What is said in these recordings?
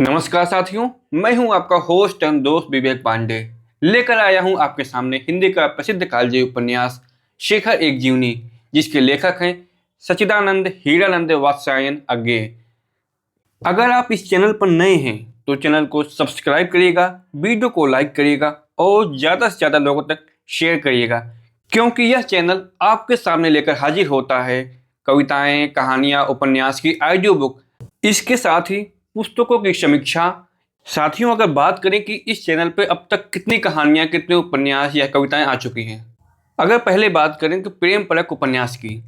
नमस्कार साथियों, मैं हूं आपका होस्ट एवं दोस्त विवेक पांडे। लेकर आया हूं आपके सामने हिंदी का प्रसिद्ध कालजयी उपन्यास शेखर एक जीवनी, जिसके लेखक हैं सच्चिदानंद हीरानंद वात्स्यायन अज्ञे। अगर आप इस चैनल पर नए हैं तो चैनल को सब्सक्राइब करिएगा, वीडियो को लाइक करिएगा और ज़्यादा से ज़्यादा लोगों तक शेयर करिएगा, क्योंकि यह चैनल आपके सामने लेकर हाजिर होता है कविताएं, कहानियां, उपन्यास की ऑडियो बुक, इसके साथ ही पुस्तकों की समीक्षा। साथियों, अगर बात करें कि इस चैनल पे अब तक कितनी कहानियां, कितने उपन्यास या कविताएं आ चुकी हैं। अगर पहले बात करें तो प्रेम परक उपन्यास की,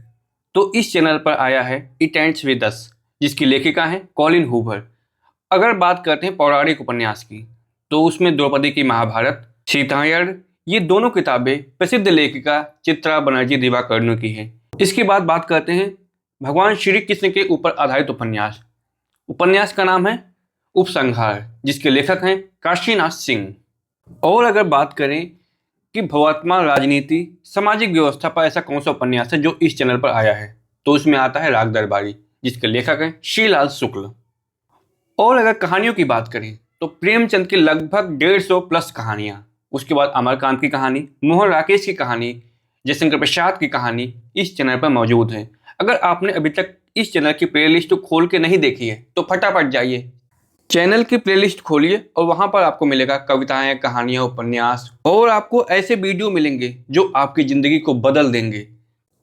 तो इस चैनल पर आया है इट एंड्स विद अस, जिसकी लेखिका हैं कॉलिन हूवर। अगर बात करते हैं पौराणिक उपन्यास की, तो उसमें द्रौपदी की महाभारत, सीतायण, ये दोनों किताबें प्रसिद्ध लेखिका चित्रा बनर्जी दिवाकरुणु की हैं। इसके बाद बात करते हैं भगवान श्री कृष्ण के ऊपर आधारित उपन्यास। उपन्यास का नाम है उपसंहार, जिसके लेखक हैं काशीनाथ सिंह। और अगर बात करें कि भवर्तमान राजनीति, सामाजिक व्यवस्था पर ऐसा कौन सा उपन्यास है जो इस चैनल पर आया है, तो उसमें आता है राग दरबारी, जिसके लेखक हैं श्रीलाल शुक्ल। और अगर कहानियों की बात करें तो प्रेमचंद की लगभग 150 प्लस कहानियां, उसके बाद अमरकांत की कहानी, मोहन राकेश की कहानी, जयशंकर प्रसाद की कहानी इस चैनल पर मौजूद है। अगर आपने अभी तक इस चैनल की प्लेलिस्ट को खोल के नहीं देखी है तो फटाफट जाइए, चैनल की प्लेलिस्ट खोलिए और वहां पर आपको मिलेगा कविताएं, कहानियां, उपन्यास, और आपको ऐसे वीडियो मिलेंगे जो आपकी जिंदगी को बदल देंगे।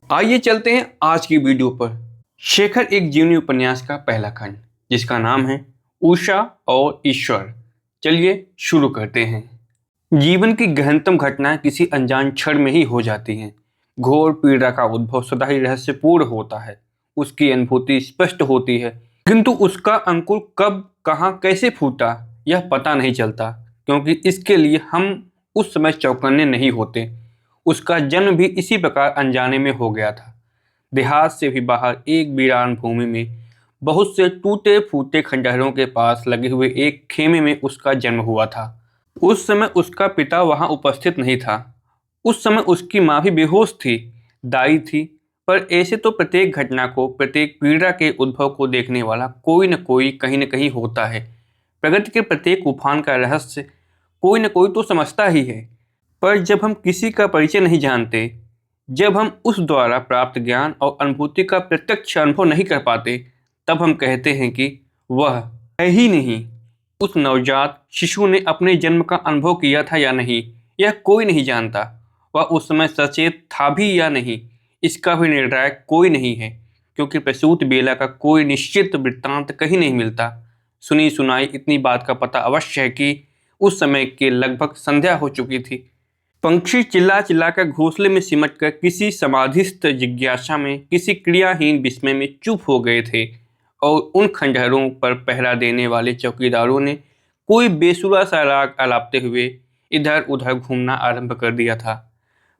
आइए चलते हैं आज की वीडियो पर। शेखर एक जीवनी उपन्यास का पहला खंड, जिसका नाम है उषा और ईश्वर। चलिए शुरू करते हैं। जीवन की गहनतम घटनाएं किसी अनजान क्षण में ही हो जाती हैं। घोर पीड़ा का उद्भव सदा ही रहस्यपूर्ण होता है। उसकी अनुभूति स्पष्ट होती है, किंतु उसका अंकुर कब, कहाँ, कैसे फूटा यह पता नहीं चलता, क्योंकि इसके लिए हम उस समय चौकन्ने नहीं होते। उसका जन्म भी इसी प्रकार अनजाने में हो गया था। देहात से भी बाहर एक वीरान भूमि में बहुत से टूटे फूटे खंडहरों के पास लगे हुए एक खेमे में उसका जन्म हुआ था। उस समय उसका पिता वहां उपस्थित नहीं था। उस समय उसकी माँ भी बेहोश थी, दाई थी। पर ऐसे तो प्रत्येक घटना को, प्रत्येक पीड़ा के उद्भव को देखने वाला कोई न कोई कहीं न कहीं होता है। प्रगति के प्रत्येक उफान का रहस्य कोई न कोई तो समझता ही है। पर जब हम किसी का परिचय नहीं जानते, जब हम उस द्वारा प्राप्त ज्ञान और अनुभूति का प्रत्यक्ष अनुभव नहीं कर पाते, तब हम कहते हैं कि वह है ही नहीं। उस नवजात शिशु ने अपने जन्म का अनुभव किया था या नहीं, यह कोई नहीं जानता। वह उस समय सचेत था भी या नहीं, इसका भी निर्णायक कोई नहीं है, क्योंकि प्रसूत बेला का कोई निश्चित वृत्तांत कहीं नहीं मिलता। सुनी सुनाई इतनी बात का पता अवश्य है कि उस समय के लगभग संध्या हो चुकी थी। पंछी चिल्ला चिल्ला कर घोंसले में सिमट कर किसी समाधिस्थ जिज्ञासा में, किसी क्रियाहीन विस्मय में चुप हो गए थे, और उन खंडहरों पर पहरा देने वाले चौकीदारों ने कोई बेसुरा सा राग आलापते हुए इधर उधर घूमना आरंभ कर दिया था।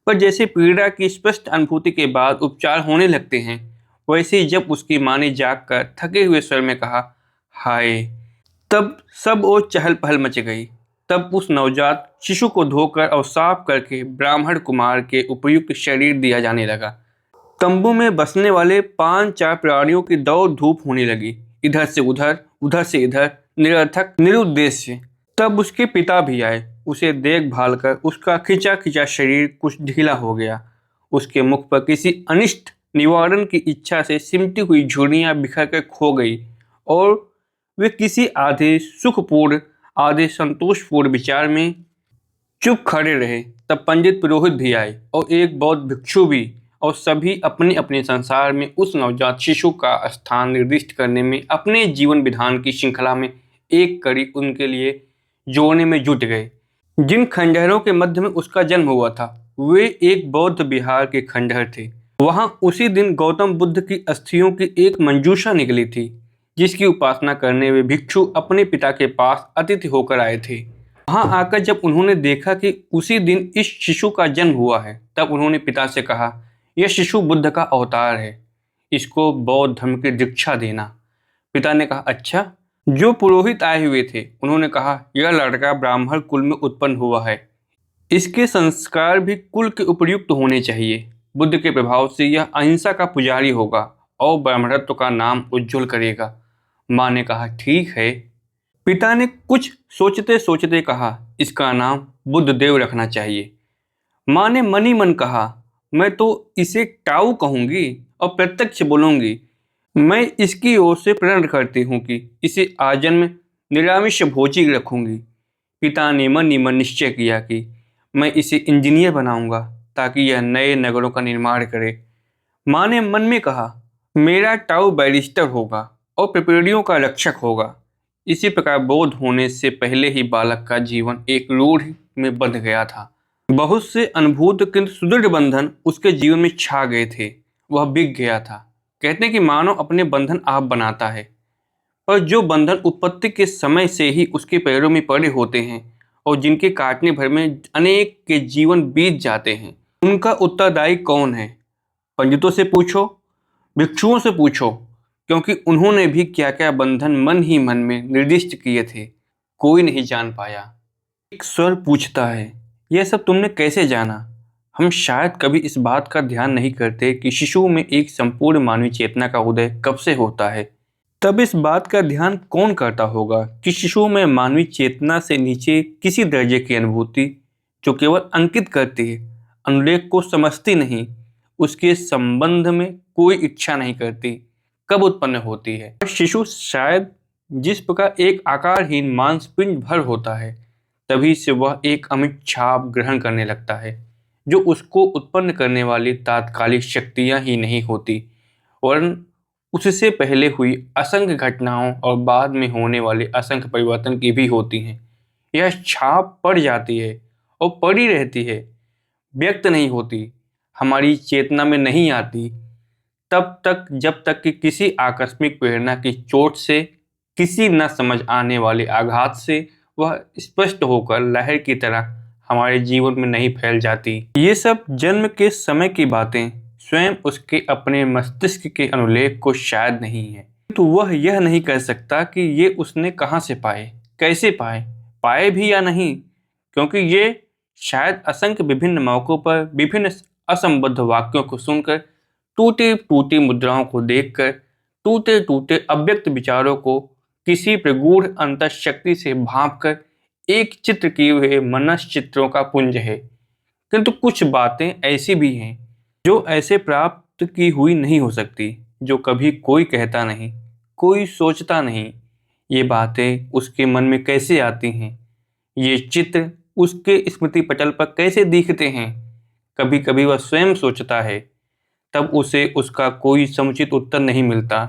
पर जैसे पीड़ा की स्पष्ट अनुभूति के बाद उपचार होने लगते हैं, वैसे ही जब उसकी माँ ने जाग कर थके हुए स्वर में कहा, हाय, तब सब और चहल पहल मच गई। तब उस नवजात शिशु को धोकर और साफ करके ब्राह्मण कुमार के उपयुक्त शरीर दिया जाने लगा। तंबू में बसने वाले 5-4 प्राणियों की दौड़ धूप होने लगी, इधर से उधर, उधर से इधर, निरर्थक, निरुद्देश्य। तब उसके पिता भी आए। उसे देखभाल कर उसका खिंचा खिंचा शरीर कुछ ढीला हो गया। उसके मुख पर किसी अनिष्ट निवारण की इच्छा से सिमटी हुई झुर्रियां बिखर कर खो गई, और वे किसी आधे सुखपूर्ण, आधे संतोषपूर्ण विचार में चुप खड़े रहे। तब पंडित पुरोहित भी आए और एक बौद्ध भिक्षु भी, और सभी अपने अपने संसार में उस नवजात शिशु का स्थान निर्दिष्ट करने में, अपने जीवन विधान की श्रृंखला में एक कड़ी उनके लिए जोड़ने में जुट गए। जिन खंडहरों के मध्य में उसका जन्म हुआ था, वे एक बौद्ध विहार के खंडहर थे। वहां उसी दिन गौतम बुद्ध की अस्थियों की एक मंजूषा निकली थी, जिसकी उपासना करने वे भिक्षु अपने पिता के पास अतिथि होकर आए थे। वहां आकर जब उन्होंने देखा कि उसी दिन इस शिशु का जन्म हुआ है, तब उन्होंने पिता से कहा, यह शिशु बुद्ध का अवतार है, इसको बौद्ध धर्म की दीक्षा देना। पिता ने कहा, अच्छा। जो पुरोहित आए हुए थे उन्होंने कहा, यह लड़का ब्राह्मण कुल में उत्पन्न हुआ है, इसके संस्कार भी कुल के उपयुक्त होने चाहिए। बुद्ध के प्रभाव से यह अहिंसा का पुजारी होगा और ब्राह्मणत्व का नाम उज्ज्वल करेगा। माँ ने कहा, ठीक है। पिता ने कुछ सोचते सोचते कहा, इसका नाम बुद्धदेव रखना चाहिए। माँ ने मन ही मन कहा, मैं तो इसे टाऊ कहूंगी और प्रत्यक्ष बोलूंगी। मैं इसकी ओर से प्रण करती हूँ कि इसे आजन्म निरामिष भोजी रखूंगी। पिता ने मन ही मन निश्चय किया कि मैं इसे इंजीनियर बनाऊंगा ताकि यह नए नगरों का निर्माण करे। माँ ने मन में कहा, मेरा टाऊ बैरिस्टर होगा और पिपीलियों का रक्षक होगा। इसी प्रकार बोध होने से पहले ही बालक का जीवन एक रूढ़ में बंध गया था। बहुत से अनुभूत किंतु सुदृढ़ बंधन उसके जीवन में छा गए थे। वह बिक गया था। कहते हैं कि मानव अपने बंधन आप बनाता है, पर जो बंधन उत्पत्ति के समय से ही उसके पैरों में पड़े होते हैं और जिनके काटने भर में अनेक के जीवन बीत जाते हैं, उनका उत्तरदायी कौन है? पंडितों से पूछो, भिक्षुओं से पूछो, क्योंकि उन्होंने भी क्या क्या बंधन मन ही मन में निर्दिष्ट किए थे, कोई नहीं जान पाया। एक स्वर पूछता है, यह सब तुमने कैसे जाना? हम शायद कभी इस बात का ध्यान नहीं करते कि शिशु में एक संपूर्ण मानवीय चेतना का उदय कब से होता है। तब इस बात का ध्यान कौन करता होगा कि शिशु में मानवीय चेतना से नीचे किसी दर्जे की अनुभूति, जो केवल अंकित करती है, अनुलेख को समझती नहीं, उसके संबंध में कोई इच्छा नहीं करती, कब उत्पन्न होती है। शिशु शायद जिस प्रकार एक आकारहीन मांसपिंड भर होता है, तभी से वह एक अमिट छाप ग्रहण करने लगता है, जो उसको उत्पन्न करने वाली तात्कालिक शक्तियां ही नहीं होती, वरन उससे पहले हुई असंख्य घटनाओं और बाद में होने वाले असंख्य परिवर्तन की भी होती हैं। यह छाप पड़ जाती है और पड़ी रहती है, व्यक्त नहीं होती, हमारी चेतना में नहीं आती, तब तक जब तक कि किसी आकस्मिक प्रेरणा की चोट से, किसी न समझ आने वाले आघात से वह स्पष्ट होकर लहर की तरह हमारे जीवन में नहीं फैल जाती। ये सब जन्म के समय की बातें स्वयं उसके अपने मस्तिष्क के अनुलेख को शायद नहीं है, तो वह यह नहीं कह सकता कि ये उसने कहाँ से पाए, कैसे पाए, पाए भी या नहीं, क्योंकि ये शायद असंख्य विभिन्न मौकों पर विभिन्न असंबद्ध वाक्यों को सुनकर, टूटी टूटी मुद्राओं को देखकर, टूटे टूटे अव्यक्त विचारों को किसी प्रगूढ़ अंतःशक्ति से भांपकर एक चित्र किए हुए मनश्चित्रों का पुंज है। किंतु कुछ बातें ऐसी भी हैं जो ऐसे प्राप्त की हुई नहीं हो सकती, जो कभी कोई कहता नहीं, कोई सोचता नहीं। ये बातें उसके मन में कैसे आती हैं, ये चित्र उसके स्मृति पटल पर कैसे दिखते हैं, कभी कभी वह स्वयं सोचता है, तब उसे उसका कोई समुचित उत्तर नहीं मिलता।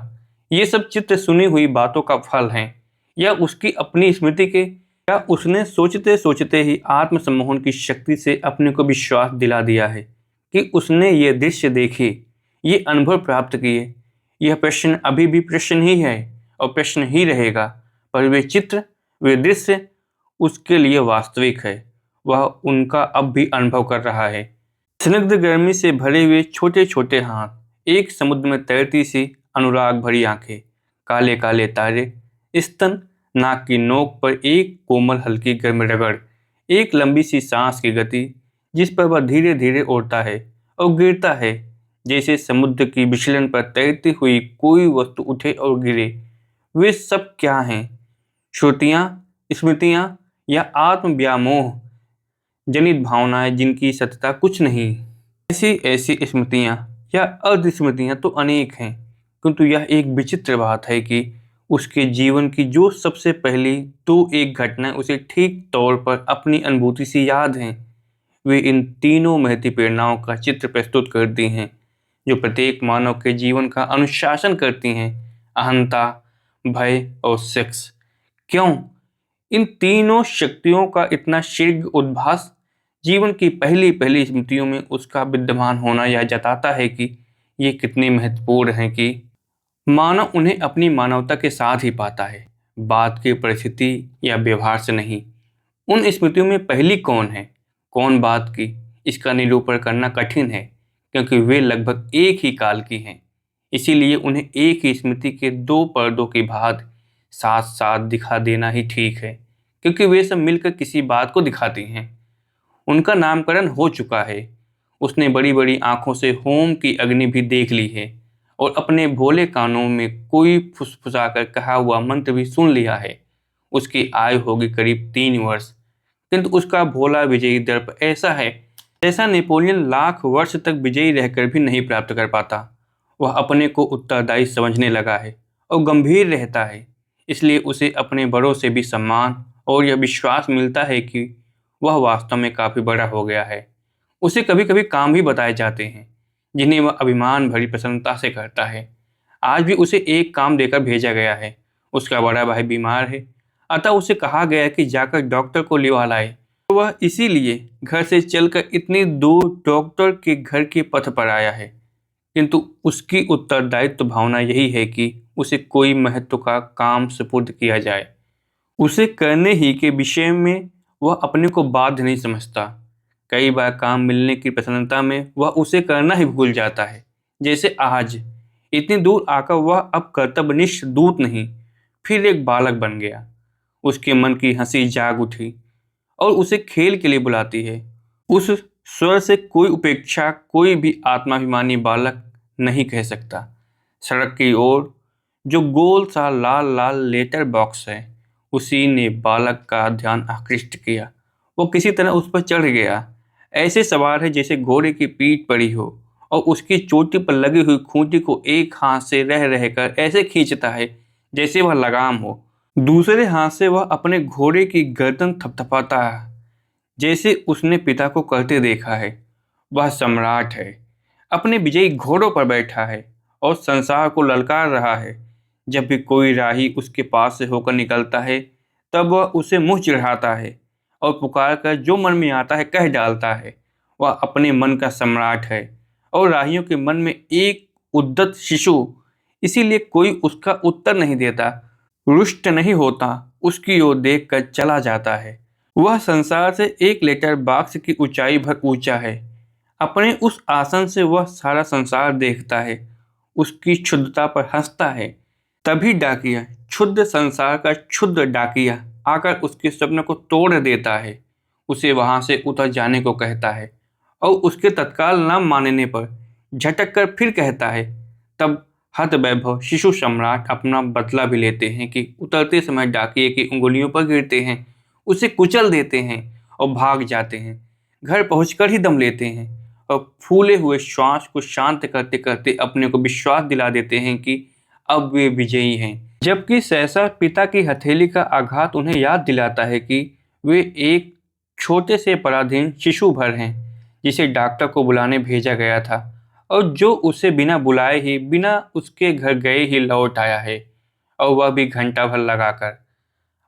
ये सब चित्र सुनी हुई बातों का फल हैं, या उसकी अपनी स्मृति के, या उसने सोचते सोचते ही आत्मसम्मोहन की शक्ति से अपने को विश्वास दिला दिया है कि उसने ये दृश्य देखे, ये अनुभव प्राप्त किए। यह प्रश्न अभी भी प्रश्न ही है और प्रश्न ही रहेगा, पर वे चित्र, वे दृश्य उसके लिए वास्तविक है। वह उनका अब भी अनुभव कर रहा है। स्निग्ध गर्मी से भरे हुए छोटे छोटे हाथ, एक समुद्र में तैरती सी अनुराग भरी आंखें, काले काले तारे, स्तन, नाक की नोक पर एक कोमल हल्की गर्म रगड़, एक लंबी सी सांस की गति जिस पर वह धीरे धीरे उड़ता है और गिरता है, जैसे समुद्र की विचलन पर तैरती हुई कोई वस्तु उठे और गिरे। वे सब क्या हैं? श्रुतियाँ, स्मृतियाँ या आत्म व्यामोह जनित भावनाएं जिनकी सत्यता कुछ नहीं। ऐसी ऐसी स्मृतियाँ या अर्धस्मृतियाँ तो अनेक हैं, किंतु यह एक विचित्र बात है कि उसके जीवन की जो सबसे पहली दो एक घटना उसे ठीक तौर पर अपनी अनुभूति से याद हैं। वे इन तीनों महती प्रेरणाओं का चित्र प्रस्तुत करती हैं, जो प्रत्येक मानव के जीवन का अनुशासन करती हैं। अहंता, भय और सेक्स। क्यों? इन तीनों शक्तियों का इतना शीघ्र उद्भास जीवन की पहली पहली स्मृतियों में उसका विद्यमान होना यह जताता है कि ये कितने महत्वपूर्ण हैं कि मानव उन्हें अपनी मानवता के साथ ही पाता है, बात की परिस्थिति या व्यवहार से नहीं। उन स्मृतियों में पहली कौन है, कौन बात की, इसका निरूपण करना कठिन है, क्योंकि वे लगभग एक ही काल की हैं। इसीलिए उन्हें एक ही स्मृति के दो पर्दों के भाग साथ साथ दिखा देना ही ठीक है, क्योंकि वे सब मिलकर किसी बात को दिखाती हैं। उनका नामकरण हो चुका है। उसने बड़ी बड़ी आंखों से होम की अग्नि भी देख ली है और अपने भोले कानों में कोई फुसफुसाकर कहा हुआ मंत्र भी सुन लिया है। उसकी आयु होगी करीब 3 वर्ष, किंतु उसका भोला विजयी दर्प ऐसा है जैसा नेपोलियन लाख वर्ष तक विजयी रहकर भी नहीं प्राप्त कर पाता। वह अपने को उत्तरदायी समझने लगा है और गंभीर रहता है, इसलिए उसे अपने बड़ों से भी सम्मान और यह विश्वास मिलता है कि वह वास्तव में काफ़ी बड़ा हो गया है। उसे कभी कभी काम भी बताए जाते हैं जिन्हें वह अभिमान भरी प्रसन्नता से करता है। आज भी उसे एक काम देकर भेजा गया है। उसका बड़ा भाई बीमार है, अतः उसे कहा गया है कि जाकर डॉक्टर को लिवा लाए। वह इसीलिए घर से चलकर इतनी दूर डॉक्टर के घर के पथ पर आया है, किंतु उसकी उत्तरदायित्व भावना यही है कि उसे कोई महत्व का काम सुपुर्द किया जाए। उसे करने ही के विषय में वह अपने को बाध्य नहीं समझता। कई बार काम मिलने की प्रसन्नता में वह उसे करना ही भूल जाता है। जैसे आज इतनी दूर आकर वह अब कर्तव्यनिष्ठ दूत नहीं, फिर एक बालक बन गया। उसके मन की हंसी जाग उठी और उसे खेल के लिए बुलाती है। उस स्वर से कोई उपेक्षा कोई भी आत्माभिमानी बालक नहीं कह सकता। सड़क की ओर जो गोल सा लाल लाल लेटर बॉक्स है, उसी ने बालक का ध्यान आकृष्ट किया। वो किसी तरह उस पर चढ़ गया। ऐसे सवार है जैसे घोड़े की पीठ पड़ी हो और उसकी चोटी पर लगी हुई खूंटी को एक हाथ से रह रहकर ऐसे खींचता है जैसे वह लगाम हो। दूसरे हाथ से वह अपने घोड़े की गर्दन थपथपाता है जैसे उसने पिता को करते देखा है। वह सम्राट है, अपने विजयी घोड़ों पर बैठा है और संसार को ललकार रहा है। जब भी कोई राही उसके पास से होकर निकलता है, तब वह उसे मुंह चिढ़ाता है और पुकार कर जो मन में आता है कह डालता है। वह अपने मन का सम्राट है और राहियों के मन में एक उद्दत शिशु, इसीलिए कोई उसका उत्तर नहीं देता, रुष्ट नहीं होता, उसकी ओर देख कर चला जाता है। वह संसार से एक लेटर बॉक्स की ऊंचाई भर ऊंचा है। अपने उस आसन से वह सारा संसार देखता है, उसकी क्षुद्रता पर हंसता है। तभी डाकिया, क्षुद्र संसार का क्षुद्र डाकिया आकर उसके स्वप्न को तोड़ देता है, उसे वहां से उतर जाने को कहता है और उसके तत्काल न मानने पर झटक कर फिर कहता है। तब हत वैभव शिशु सम्राट अपना बदला भी लेते हैं कि उतरते समय डाकिये की उंगलियों पर गिरते हैं, उसे कुचल देते हैं और भाग जाते हैं। घर पहुंचकर ही दम लेते हैं और फूले हुए श्वास को शांत करते करते अपने को विश्वास दिला देते हैं कि अब वे विजयी हैं। जबकि सहसा पिता की हथेली का आघात उन्हें याद दिलाता है कि वे एक छोटे से पराधीन शिशु भर हैं जिसे डॉक्टर को बुलाने भेजा गया था और जो उसे बिना बुलाए ही बिना उसके घर गए ही लौट आया है, और वह भी घंटा भर लगाकर।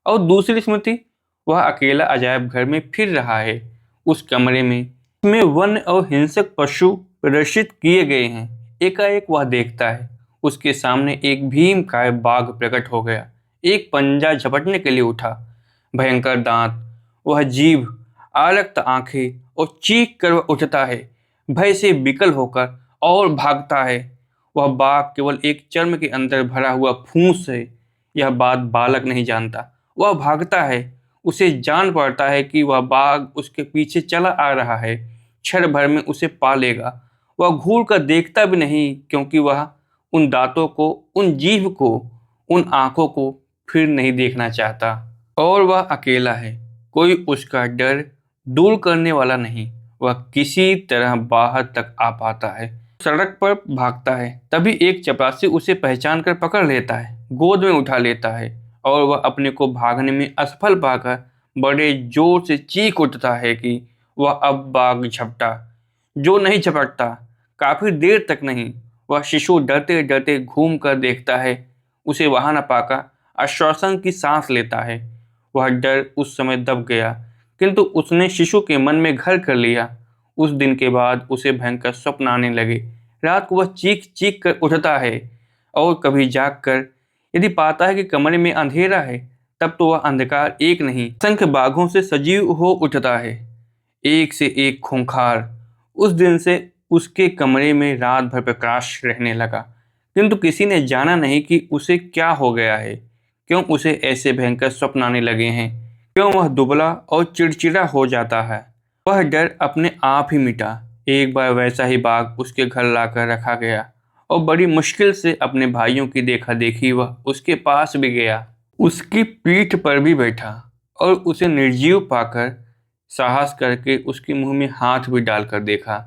और दूसरी स्मृति, वह अकेला अजायब घर में फिर रहा है। उस कमरे में वन और हिंसक पशु प्रदर्शित किए गए हैं। एकाएक वह देखता है उसके सामने एक भीमकाय बाघ प्रकट हो गया, एक पंजा झपटने के लिए उठा। भयंकर दांत, वह जीभ, आरक्त आंखें और चीख कर वह उठता है, भय से विकल होकर और भागता है। वह बाघ केवल एक चर्म के अंदर भरा हुआ फूंस है। यह बात बालक नहीं जानता। वह भागता है, उसे जान पड़ता है कि वह बाघ उसके पीछे चला आ रहा है, क्षण भर में उसे पा लेगा। वह घूर कर देखता भी नहीं, क्योंकि वह उन दांतों को, उन जीभ को, उन आंखों को फिर नहीं देखना चाहता। और वह अकेला है, कोई उसका डर दूर करने वाला नहीं। वह किसी तरह बाहर तक आ पाता है, सड़क पर भागता है। तभी एक चपरासी उसे पहचान कर पकड़ लेता है, गोद में उठा लेता है और वह अपने को भागने में असफल पाकर बड़े जोर से चीख उठता है कि वह अब बाघ झपटा, जो नहीं झपटता, काफी देर तक नहीं। वह शिशु डरते डरते घूम कर देखता है, उसे वहां न पाकर आश्वासन की सांस लेता है। वह डर उस समय दब गया, किंतु उसने शिशु के मन में घर कर लिया। उस दिन के बाद उसे भयंकर स्वप्न आने लगे। रात को वह चीख चीख कर उठता है और कभी जाग कर यदि पाता है कि कमरे में अंधेरा है, तब तो वह अंधकार एक नहीं असंख्य बाघों से सजीव हो उठता है, एक से एक खूंखार। उस दिन से उसके कमरे में रात भर प्रकाश रहने लगा, किंतु किसी ने जाना नहीं कि उसे क्या हो गया है, क्यों उसे ऐसे भयंकर स्वप्न आने लगे हैं, क्यों वह दुबला और चिड़चिड़ा हो जाता है। वह डर अपने आप ही मिटा। एक बार वैसा ही बाघ उसके घर लाकर रखा गया और बड़ी मुश्किल से अपने भाइयों की देखा देखी वह उसके पास भी गया। उसकी पीठ पर भी बैठा और उसे निर्जीव पाकर साहस करके उसके मुंह में हाथ भी डालकर देखा।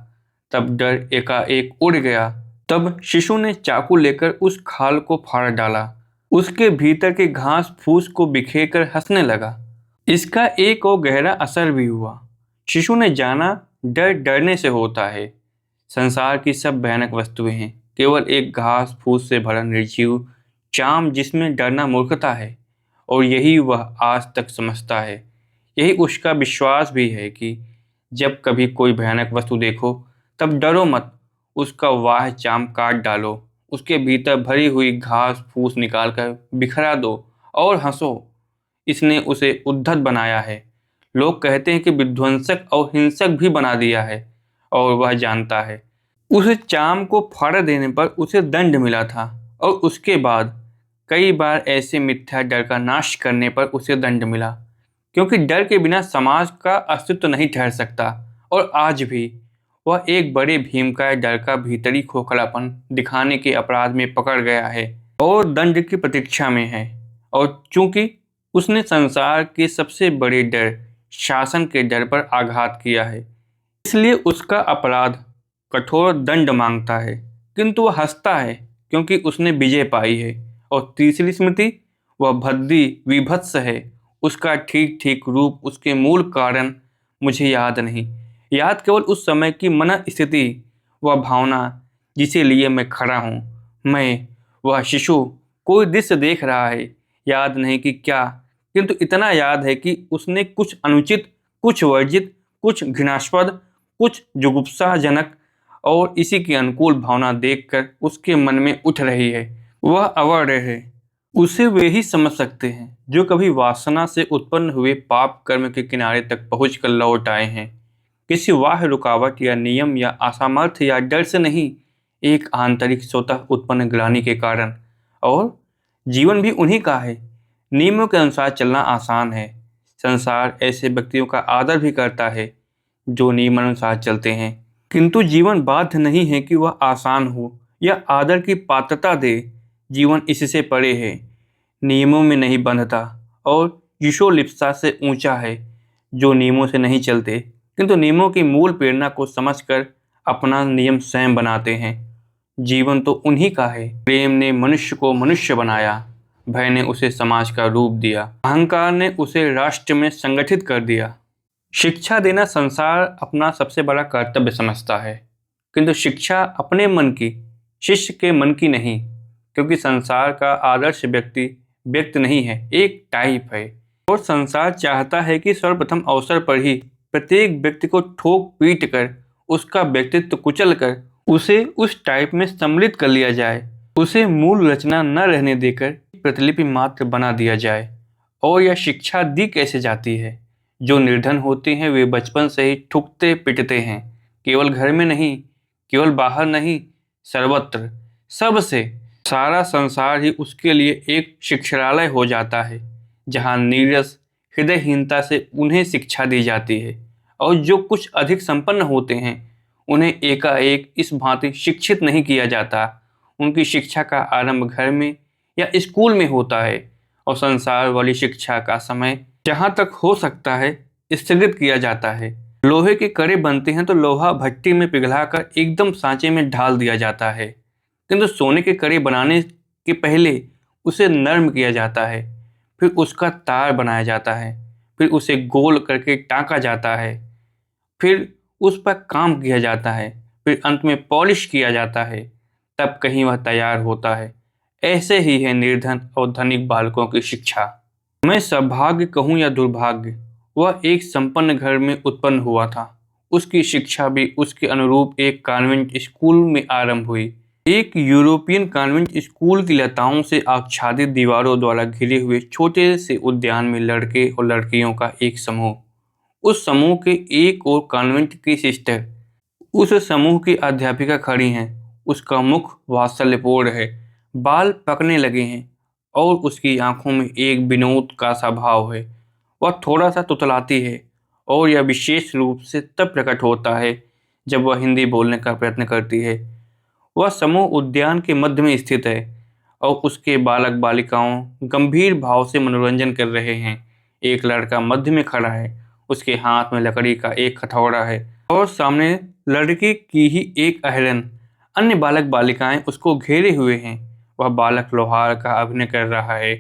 तब डर एकाएक उड़ गया। तब शिशु ने चाकू लेकर उस खाल को फाड़ डाला। उसके भीतर के घास फूस को बिखेर कर हंसने लगा। इसका एक और गहरा असर भी हुआ। शिशु ने जाना डर डरने से होता है। संसार की सब भयानक वस्तुएं हैं केवल एक घास फूस से भरा निर्जीव चाम जिसमें डरना मूर्खता है। और यही वह आज तक समझता है। यही उसका विश्वास भी है कि जब कभी कोई भयानक वस्तु देखो तब डरो मत, उसका वाह चाम काट डालो, उसके भीतर भरी हुई घास फूस निकाल कर बिखरा दो और हंसो। इसने उसे उद्धत बनाया है। लोग कहते हैं कि विध्वंसक और हिंसक भी बना दिया है। और वह जानता है उस चाम को फाड़ देने पर उसे दंड मिला था और उसके बाद कई बार ऐसे मिथ्या डर का नाश करने पर उसे दंड मिला, क्योंकि डर के बिना समाज का अस्तित्व नहीं ठहर सकता। और आज भी वह एक बड़े भीमकाय डर का भीतरी खोखलापन दिखाने के अपराध में पकड़ गया है और दंड की प्रतीक्षा में है। और चूंकि उसने संसार के सबसे बड़े डर शासन के डर पर आघात किया है, इसलिए उसका अपराध कठोर दंड मांगता है। किंतु वह हंसता है क्योंकि उसने विजय पाई है। और तीसरी स्मृति, वह भद्दी विभत्स है। उसका ठीक ठीक रूप, उसके मूल कारण मुझे याद नहीं। याद केवल उस समय की मन स्थिति, वह भावना जिसे लिए मैं खड़ा हूँ। मैं, वह शिशु, कोई दृश्य देख रहा है, याद नहीं कि क्या, किंतु इतना याद है कि उसने कुछ अनुचित, कुछ वर्जित, कुछ घृणास्पद, कुछ जुगुप्साजनक और इसी की अनुकूल भावना देखकर उसके मन में उठ रही है। वह अवर्ण है। उसे वे ही समझ सकते हैं जो कभी वासना से उत्पन्न हुए पाप कर्म के किनारे तक पहुंचकर लौट आए हैं। किसी बाह्य रुकावट या नियम या असामर्थ्य या डर से नहीं, एक आंतरिक स्वतः उत्पन्न ग्लानि के कारण। और जीवन भी उन्हीं का है। नियमों के अनुसार चलना आसान है। संसार ऐसे व्यक्तियों का आदर भी करता है जो नियमानुसार चलते हैं। किंतु जीवन बाध्य नहीं है कि वह आसान हो या आदर की पात्रता दे। जीवन इससे परे है, नियमों में नहीं बंधता और यशोलिप्सा से ऊंचा है, जो नियमों से नहीं चलते किंतु नियमों की मूल प्रेरणा को समझकर अपना नियम स्वयं बनाते हैं। जीवन तो उन्हीं का है। प्रेम ने मनुष्य को मनुष्य बनाया, भय ने उसे समाज का रूप दिया, अहंकार ने उसे राष्ट्र में संगठित कर दिया। शिक्षा देना संसार अपना सबसे बड़ा कर्तव्य समझता है, किंतु शिक्षा अपने मन की, शिष्य के मन की नहीं। क्योंकि संसार का आदर्श व्यक्ति व्यक्ति नहीं है, एक टाइप है। और संसार चाहता है कि सर्वप्रथम अवसर पर ही प्रत्येक व्यक्ति को ठोक पीट कर, उसका व्यक्तित्व कुचल कर उसे उस टाइप में सम्मिलित कर लिया जाए, उसे मूल रचना न रहने देकर प्रतिलिपि मात्र बना दिया जाए। और यह शिक्षा दी कैसे जाती है? जो निर्धन होते हैं वे बचपन से ही ठुकते पिटते हैं, केवल घर में नहीं, केवल बाहर नहीं, सर्वत्र, सबसे। सारा संसार ही उसके लिए एक शिक्षालय हो जाता है, जहाँ नीरस हृदयहीनता से उन्हें शिक्षा दी जाती है। और जो कुछ अधिक संपन्न होते हैं उन्हें एकाएक इस भांति शिक्षित नहीं किया जाता। उनकी शिक्षा का आरंभ घर में या स्कूल में होता है और संसार वाली शिक्षा का समय जहाँ तक हो सकता है स्थगित किया जाता है। लोहे के कड़े बनते हैं तो लोहा भट्टी में पिघलाकर एकदम सांचे में ढाल दिया जाता है, किंतु सोने के कड़े बनाने के पहले उसे नर्म किया जाता है, फिर उसका तार बनाया जाता है, फिर उसे गोल करके टाँका जाता है, फिर उस पर काम किया जाता है, फिर अंत में पॉलिश किया जाता है, तब कहीं वह तैयार होता है। ऐसे ही है निर्धन और धनिक बालकों की शिक्षा। मैं सौभाग्य कहूँ या दुर्भाग्य, वह एक संपन्न घर में उत्पन्न हुआ था। उसकी शिक्षा भी उसके अनुरूप एक कॉन्वेंट स्कूल में आरंभ हुई। एक यूरोपियन कॉन्वेंट स्कूल की लताओं से आच्छादित दीवारों द्वारा घिरे हुए छोटे से उद्यान में लड़के और लड़कियों का एक समूह। उस समूह के एक और कॉन्वेंट की सिस्टर उस समूह की अध्यापिका खड़ी हैं। उसका मुख वात्सल्यपूर्ण है, बाल पकने लगे हैं और उसकी आंखों में एक विनोद का सा भाव है। वह थोड़ा सा तुतलाती है और यह विशेष रूप से तब प्रकट होता है जब वह हिंदी बोलने का प्रयत्न करती है। वह समूह उद्यान के मध्य में स्थित है और उसके बालक बालिकाओं गंभीर भाव से मनोरंजन कर रहे हैं। एक लड़का मध्य में खड़ा है, उसके हाथ में लकड़ी का एक हथौड़ा है और सामने लड़के की ही एक अहिरन। अन्य बालक बालिकाएं उसको घेरे हुए हैं। वह बालक लोहार का अभिनय कर रहा है।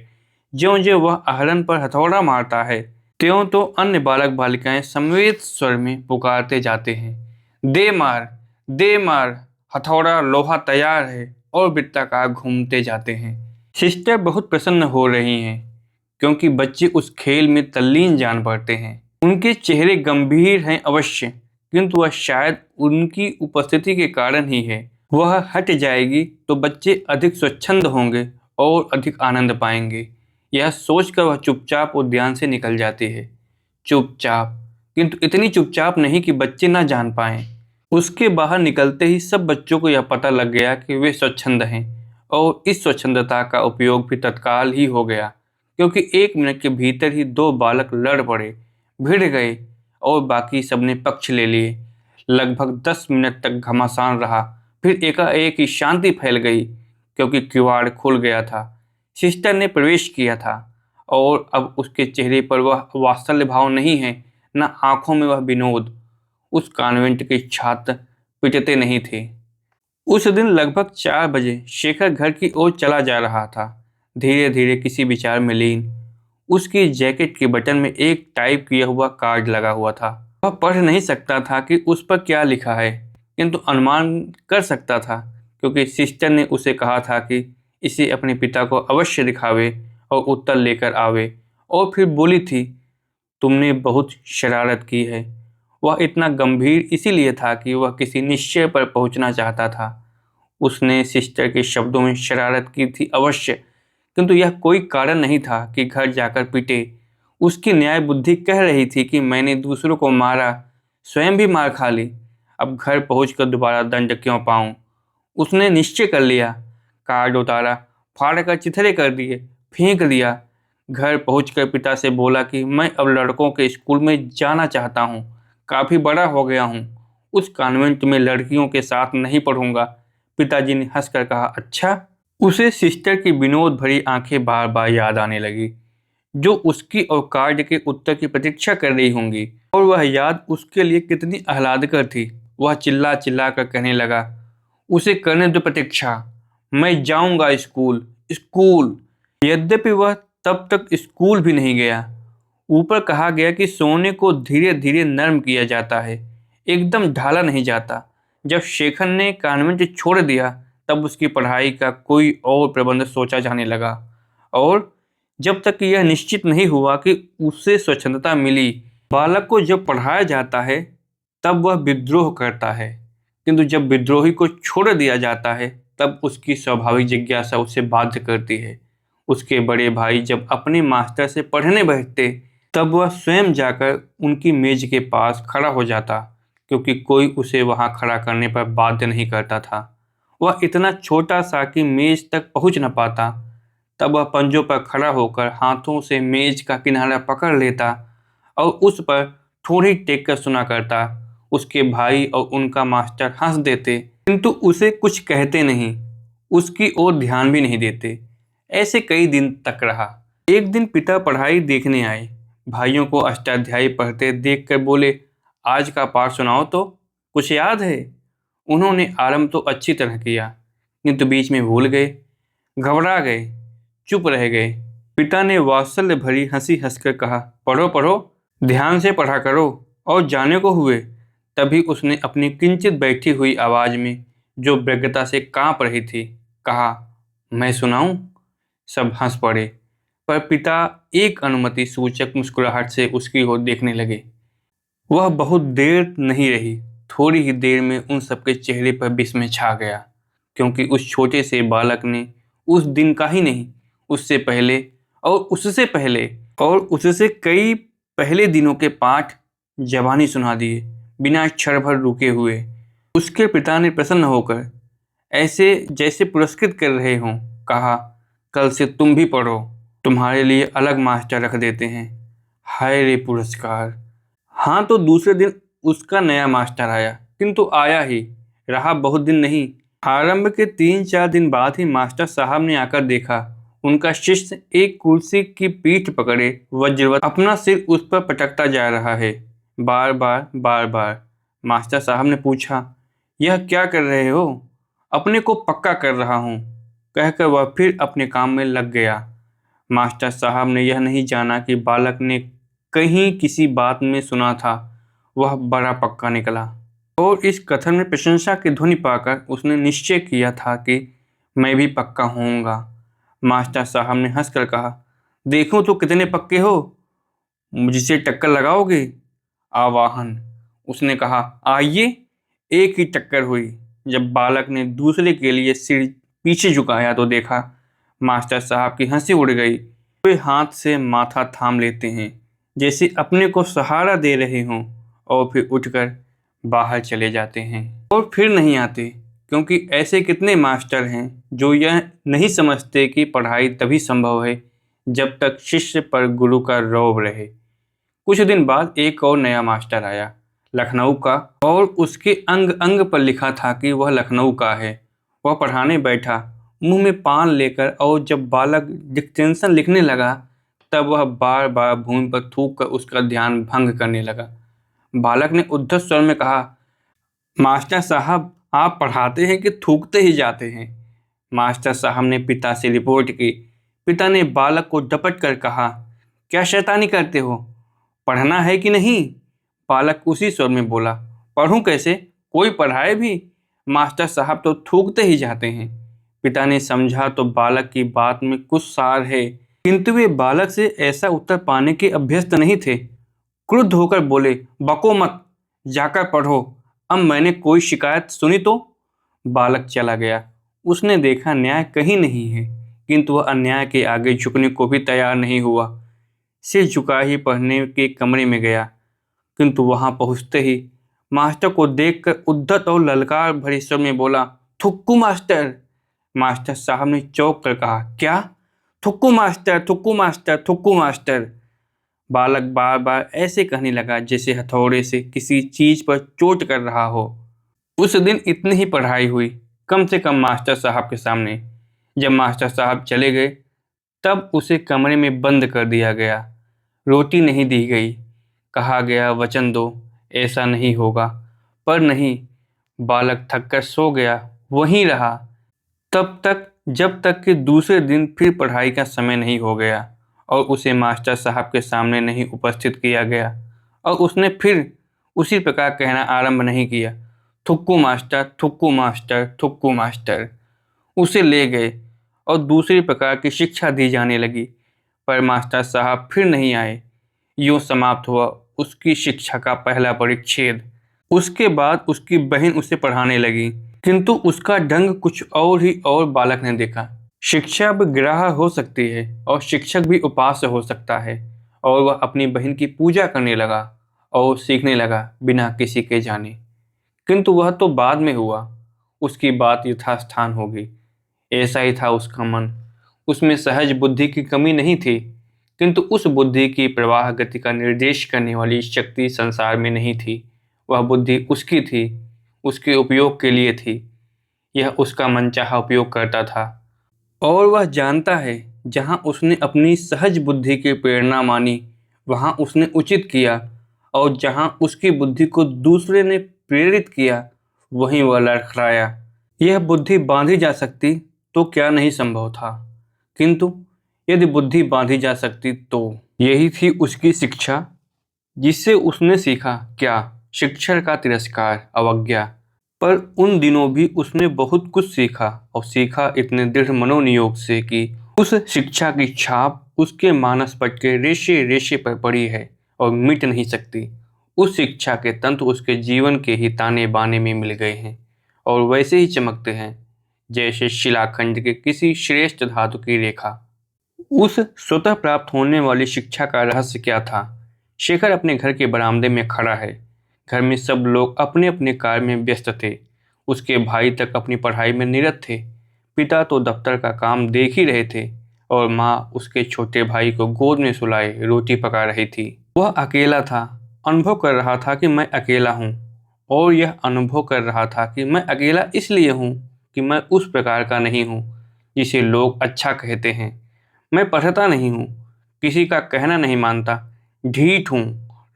ज्यों-ज्यों वह अहिरन पर हथौड़ा मारता है, त्यों तो अन्य बालक बालिकाएं समवेत स्वर में पुकारते जाते हैं, दे मार, हथौड़ा लोहा तैयार है, और वृत्ताकार घूमते जाते हैं। सिस्टर बहुत प्रसन्न हो रही हैं, क्योंकि बच्चे उस खेल में तल्लीन जान पड़ते हैं। उनके चेहरे गंभीर हैं अवश्य, किंतु वह शायद उनकी उपस्थिति के कारण ही है। वह हट जाएगी तो बच्चे अधिक स्वच्छंद होंगे और अधिक आनंद पाएंगे। यह सोचकर वह चुपचाप उद्यान से निकल जाती है। चुपचाप, किंतु इतनी चुपचाप नहीं कि बच्चे न जान पाएं। उसके बाहर निकलते ही सब बच्चों को यह पता लग गया कि वे स्वच्छंद हैं, और इस स्वच्छंदता का उपयोग भी तत्काल ही हो गया, क्योंकि 1 मिनट के भीतर ही 2 बालक लड़ पड़े, भिड़ गए और बाकी सबने पक्ष ले लिए। लगभग 10 मिनट तक घमासान रहा, फिर एकाएक ही शांति फैल गई, क्योंकि किवाड़ खुल गया था। सिस्टर ने प्रवेश किया था, और अब उसके चेहरे पर वह वात्सल्य भाव नहीं है, न आंखों में वह विनोद। उस कॉन्वेंट के छात्र पिटते नहीं थे। उस दिन लगभग 4 बजे शेखर घर की ओर चला जा रहा था, धीरे धीरे किसी विचार में लीन। उसकी जैकेट के बटन में एक टाइप किया हुआ कार्ड लगा हुआ था। वह पढ़ नहीं सकता था कि उस पर क्या लिखा है, किंतु अनुमान कर सकता था, क्योंकि सिस्टर ने उसे कहा था कि इसे अपने पिता को अवश्य दिखावे और उत्तर लेकर आवे, और फिर बोली थी, तुमने बहुत शरारत की है। वह इतना गंभीर इसीलिए था कि वह किसी निश्चय पर पहुंचना चाहता था। उसने सिस्टर के शब्दों में शरारत की थी अवश्य, किंतु यह कोई कारण नहीं था कि घर जाकर पीटे। उसकी न्याय बुद्धि कह रही थी कि मैंने दूसरों को मारा, स्वयं भी मार खा ली, अब घर पहुंचकर दोबारा दंड क्यों पाऊं। उसने निश्चय कर लिया, कार्ड उतारा, फाड़कर चिथड़े कर दिए, फेंक दिया। घर पहुंचकर पिता से बोला कि मैं अब लड़कों के स्कूल में जाना चाहता हूँ, काफ़ी बड़ा हो गया हूँ, उस कॉन्वेंट में लड़कियों के साथ नहीं पढ़ूंगा। पिताजी ने हंसकर कहा, अच्छा। उसे सिस्टर की विनोद भरी आंखें बार बार याद आने लगी, जो उसकी और कार्ड के उत्तर की प्रतीक्षा कर रही होंगी, और वह याद उसके लिए कितनी आह्लादकर थी। वह चिल्ला चिल्ला कर कहने लगा, उसे करने दो प्रतीक्षा, मैं जाऊंगा स्कूल, स्कूल। यद्यपि वह तब तक स्कूल भी नहीं गया। ऊपर कहा गया कि सोने को धीरे धीरे नरम किया जाता है, एकदम ढाला नहीं जाता। जब शेखर ने कॉन्वेंट छोड़ दिया, तब उसकी पढ़ाई का कोई और प्रबंध सोचा जाने लगा, और जब तक यह निश्चित नहीं हुआ कि उसे स्वच्छंदता मिली। बालक को जब पढ़ाया जाता है तब वह विद्रोह करता है, किंतु जब विद्रोही को छोड़ दिया जाता है तब उसकी स्वाभाविक जिज्ञासा उसे बाध्य करती है। उसके बड़े भाई जब अपने मास्टर से पढ़ने बैठते, तब वह स्वयं जाकर उनकी मेज के पास खड़ा हो जाता, क्योंकि कोई उसे वहां खड़ा करने पर बाध्य नहीं करता था। वह इतना छोटा सा कि मेज तक पहुंच न पाता। तब वह पंजों पर खड़ा होकर हाथों से मेज का किनारा पकड़ लेता और उस पर ठोड़ी टेक कर सुना करता। उसके भाई और उनका मास्टर हंस देते, किंतु उसे कुछ कहते नहीं, उसकी ओर ध्यान भी नहीं देते। ऐसे कई दिन तक रहा। एक दिन पिता पढ़ाई देखने आए। भाइयों को अष्टाध्यायी पढ़ते देखकर बोले, आज का पाठ सुनाओ तो, कुछ याद है। उन्होंने आरंभ तो अच्छी तरह किया, किंतु बीच में भूल गए, घबरा गए, चुप रह गए। पिता ने वात्सल्य भरी हंसी हंसकर कहा, पढ़ो पढ़ो, ध्यान से पढ़ा करो, और जाने को हुए। तभी उसने अपनी किंचित बैठी हुई आवाज में, जो व्यग्रता से कांप रही थी, कहा, मैं सुनाऊं। सब हंस पड़े, पर पिता एक अनुमति सूचक मुस्कुराहट से उसकी ओर देखने लगे। वह बहुत देर नहीं रही। थोड़ी ही देर में उन सबके चेहरे पर विस्मय छा गया, क्योंकि उस छोटे से बालक ने उस दिन का ही नहीं, उससे पहले और उससे पहले और उससे कई पहले दिनों के पाठ जबानी सुना दिए, बिना क्षण भर रुके हुए। उसके पिता ने प्रसन्न होकर, ऐसे जैसे पुरस्कृत कर रहे हों, कहा, कल से तुम भी पढ़ो, तुम्हारे लिए अलग मास्टर रख देते हैं। हाय रे पुरस्कार। हाँ, तो दूसरे दिन उसका नया मास्टर आया, किंतु आया ही रहा, बहुत दिन नहीं। आरंभ के 3-4 दिन बाद ही मास्टर साहब ने आकर देखा उनका शिष्य एक कुर्सी की पीठ पकड़े वज्रवत अपना सिर उस पर पटकता जा रहा है। बार बार मास्टर साहब ने पूछा, यह क्या कर रहे हो? अपने को पक्का कर रहा हूँ, कहकर वह फिर अपने काम में लग गया। मास्टर साहब ने यह नहीं जाना कि बालक ने कहीं किसी बात में सुना था, वह बड़ा पक्का निकला और इस कथन में प्रशंसा की ध्वनि पाकर उसने निश्चय किया था कि मैं भी पक्का होऊंगा। मास्टर साहब ने हंसकर कहा, देखूं तो कितने पक्के हो, मुझसे टक्कर लगाओगे? आवाहन, उसने कहा, आइए। एक ही टक्कर हुई। जब बालक ने दूसरे के लिए सिर पीछे झुकाया तो देखा मास्टर साहब की हंसी उड़ गई। वे हाथ से माथा थाम लेते हैं जैसे अपने को सहारा दे रहे हों और फिर उठकर बाहर चले जाते हैं और फिर नहीं आते, क्योंकि ऐसे कितने मास्टर हैं जो यह नहीं समझते कि पढ़ाई तभी संभव है जब तक शिष्य पर गुरु का रौब रहे। कुछ दिन बाद एक और नया मास्टर आया, लखनऊ का, और उसके अंग अंग पर लिखा था कि वह लखनऊ का है। वह पढ़ाने बैठा मुंह में पान लेकर, और जब बालक डिक्टेंशन लिखने लगा तब वह बार बार भूमि पर थूक कर उसका ध्यान भंग करने लगा। बालक ने उद्धत स्वर में कहा, मास्टर साहब, आप पढ़ाते हैं कि थूकते ही जाते हैं? मास्टर साहब ने पिता से रिपोर्ट की। पिता ने बालक को डपट कर कहा, क्या शैतानी करते हो? पढ़ना है कि नहीं? बालक उसी स्वर में बोला, पढ़ूं कैसे, कोई पढ़ाए भी? मास्टर साहब तो थूकते ही जाते हैं। पिता ने समझा तो बालक की बात में कुछ सार है, किंतु वे बालक से ऐसा उत्तर पाने के अभ्यस्त नहीं थे। क्रुद्ध होकर बोले, बको मत, जाकर पढ़ो। अब मैंने कोई शिकायत सुनी तो? बालक चला गया। उसने देखा न्याय कहीं नहीं है, किंतु वह अन्याय के आगे झुकने को भी तैयार नहीं हुआ। सिर झुका ही पढ़ने के कमरे में गया, किंतु वहां पहुंचते ही मास्टर को देखकर उद्धत और ललकार भरे स्वर में बोला, थुक्कू मास्टर। मास्टर साहब ने चौंक कर कहा, क्या? थुक्कू मास्टर, थुक्कू मास्टर, थुक्कू मास्टर। बालक बार बार ऐसे कहने लगा जैसे हथौड़े से किसी चीज पर चोट कर रहा हो। उस दिन इतनी ही पढ़ाई हुई, कम से कम मास्टर साहब के सामने। जब मास्टर साहब चले गए तब उसे कमरे में बंद कर दिया गया। रोटी नहीं दी गई। कहा गया, वचन दो ऐसा नहीं होगा, पर नहीं। बालक थककर सो गया, वहीं रहा तब तक जब तक कि दूसरे दिन फिर पढ़ाई का समय नहीं हो गया और उसे मास्टर साहब के सामने नहीं उपस्थित किया गया, और उसने फिर उसी प्रकार कहना आरंभ नहीं किया, थुक्कू मास्टर, थुक्कू मास्टर, थुक्कू मास्टर। उसे ले गए और दूसरी प्रकार की शिक्षा दी जाने लगी, पर मास्टर साहब फिर नहीं आए। यूँ समाप्त हुआ उसकी शिक्षा का पहला परिच्छेद। उसके बाद उसकी बहन उसे पढ़ाने लगी, किंतु उसका ढंग कुछ और ही और बालक ने देखा। शिक्षा अब ग्राह्य हो सकती है और शिक्षक भी उपास्य हो सकता है, और वह अपनी बहन की पूजा करने लगा और सीखने लगा बिना किसी के जाने। किंतु वह तो बाद में हुआ, उसकी बात यथास्थान होगी। ऐसा ही था उसका मन। उसमें सहज बुद्धि की कमी नहीं थी, किंतु उस बुद्धि की प्रवाह गति का निर्देश करने वाली शक्ति संसार में नहीं थी। वह बुद्धि उसकी थी, उसके उपयोग के लिए थी। यह उसका मनचाहा उपयोग करता था, और वह जानता है जहाँ उसने अपनी सहज बुद्धि की प्रेरणा मानी वहाँ उसने उचित किया, और जहाँ उसकी बुद्धि को दूसरे ने प्रेरित किया वहीं वह लड़खड़ाया। यह बुद्धि बांधी जा सकती तो क्या नहीं संभव था, किंतु यदि बुद्धि बांधी जा सकती तो। यही थी उसकी शिक्षा, जिससे उसने सीखा क्या? शिक्षण का तिरस्कार, अवज्ञा। पर उन दिनों भी उसने बहुत कुछ सीखा, और सीखा इतने दृढ़ मनोनियोग से कि उस शिक्षा की छाप उसके मानस पट के रेशे रेशे पर पड़ी है और मिट नहीं सकती। उस शिक्षा के तंतु उसके जीवन के ही ताने बाने में मिल गए हैं और वैसे ही चमकते हैं जैसे शिलाखंड के किसी श्रेष्ठ धातु की रेखा। उस स्वतः प्राप्त होने वाली शिक्षा का रहस्य क्या था? शेखर अपने घर के बरामदे में खड़ा है। घर में सब लोग अपने अपने कार्य में व्यस्त थे। उसके भाई तक अपनी पढ़ाई में निरत थे। पिता तो दफ्तर का काम देख ही रहे थे, और माँ उसके छोटे भाई को गोद में सुलाए रोटी पका रही थी। वह अकेला था, अनुभव कर रहा था कि मैं अकेला हूँ, और यह अनुभव कर रहा था कि मैं अकेला इसलिए हूँ कि मैं उस प्रकार का नहीं हूँ जिसे लोग अच्छा कहते हैं। मैं पढ़ता नहीं हूँ, किसी का कहना नहीं मानता, ढीठ हूँ,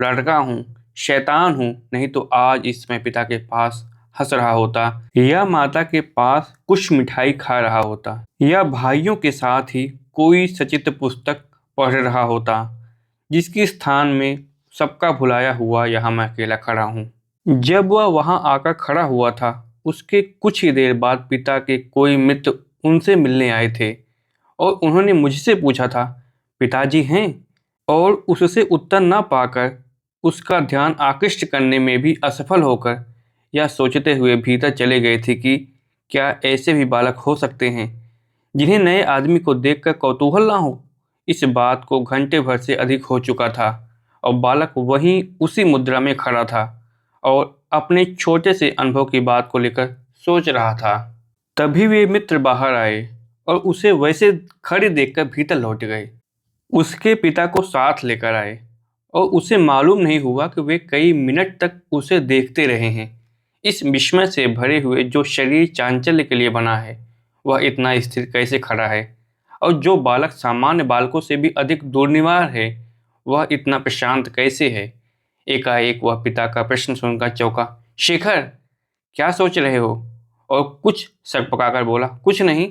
लड़का हूँ, शैतान हूँ, नहीं तो आज इस समय पिता के पास हंस रहा होता या माता के पास कुछ मिठाई खा रहा होता या भाइयों के साथ ही कोई सचित्र पुस्तक पढ़ रहा होता, जिसके स्थान में सबका भुलाया हुआ यहाँ मैं अकेला खड़ा हूँ। जब वह वहां आकर खड़ा हुआ था, उसके कुछ ही देर बाद पिता के कोई मित्र उनसे मिलने आए थे और उन्होंने मुझसे पूछा था, पिताजी हैं? और उससे उत्तर न पाकर उसका ध्यान आकृष्ट करने में भी असफल होकर यह सोचते हुए भीतर चले गए थे कि क्या ऐसे भी बालक हो सकते हैं जिन्हें नए आदमी को देखकर कौतूहल ना हो। इस बात को घंटे भर से अधिक हो चुका था और बालक वहीं उसी मुद्रा में खड़ा था और अपने छोटे से अनुभव की बात को लेकर सोच रहा था। तभी वे मित्र बाहर आए और उसे वैसे खड़े देखकर भीतर लौट गए। उसके पिता को साथ लेकर आए और उसे मालूम नहीं हुआ कि वे कई मिनट तक उसे देखते रहे हैं। इस विस्मय से भरे हुए जो शरीर चांचल्य के लिए बना है, वह इतना स्थिर कैसे खड़ा है, और जो बालक सामान्य बालकों से भी अधिक दुर्निवार है, वह इतना प्रशांत कैसे है। एकाएक वह पिता का प्रश्न सुनकर चौंका। शेखर, क्या सोच रहे हो? और कुछ सकपकाकर बोला, कुछ नहीं।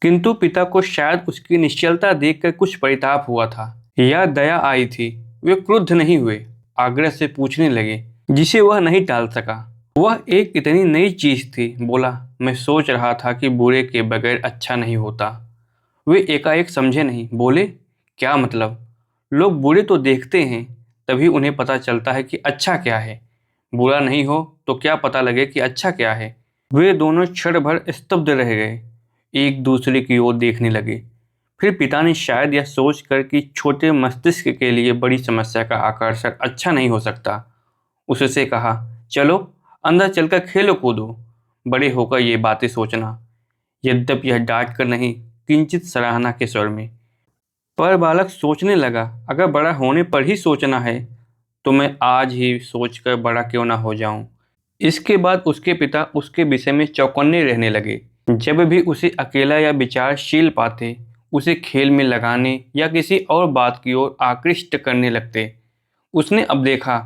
किंतु पिता को शायद उसकी निश्चलता देखकर कुछ परिताप हुआ था या दया आई थी। वे क्रुद्ध नहीं हुए, आग्रह से पूछने लगे, जिसे वह नहीं टाल सका। वह एक इतनी नई चीज थी। बोला, मैं सोच रहा था कि बुरे के बगैर अच्छा नहीं होता। वे एकाएक समझे नहीं। बोले, क्या मतलब? लोग बुरे तो देखते हैं, तभी उन्हें पता चलता है कि अच्छा क्या है। बुरा नहीं हो तो क्या पता लगे कि अच्छा क्या है। वे दोनों क्षण भर स्तब्ध रह गए, एक दूसरे की ओर देखने लगे। फिर पिता ने शायद यह सोचकर कि छोटे मस्तिष्क के लिए बड़ी समस्या का आकर्षण अच्छा नहीं हो सकता, उससे कहा, चलो अंदर चलकर खेलो कूदो, बड़े होकर ये बातें सोचना। यद्यपि यह डांट कर नहीं, किंचित सराहना के स्वर में। पर बालक सोचने लगा, अगर बड़ा होने पर ही सोचना है तो मैं आज ही सोचकर बड़ा क्यों ना हो जाऊं। इसके बाद उसके पिता उसके विषय में चौकन्ने रहने लगे। जब भी उसे अकेला या विचारशील पाते, उसे खेल में लगाने या किसी और बात की ओर आकृष्ट करने लगते। उसने अब देखा,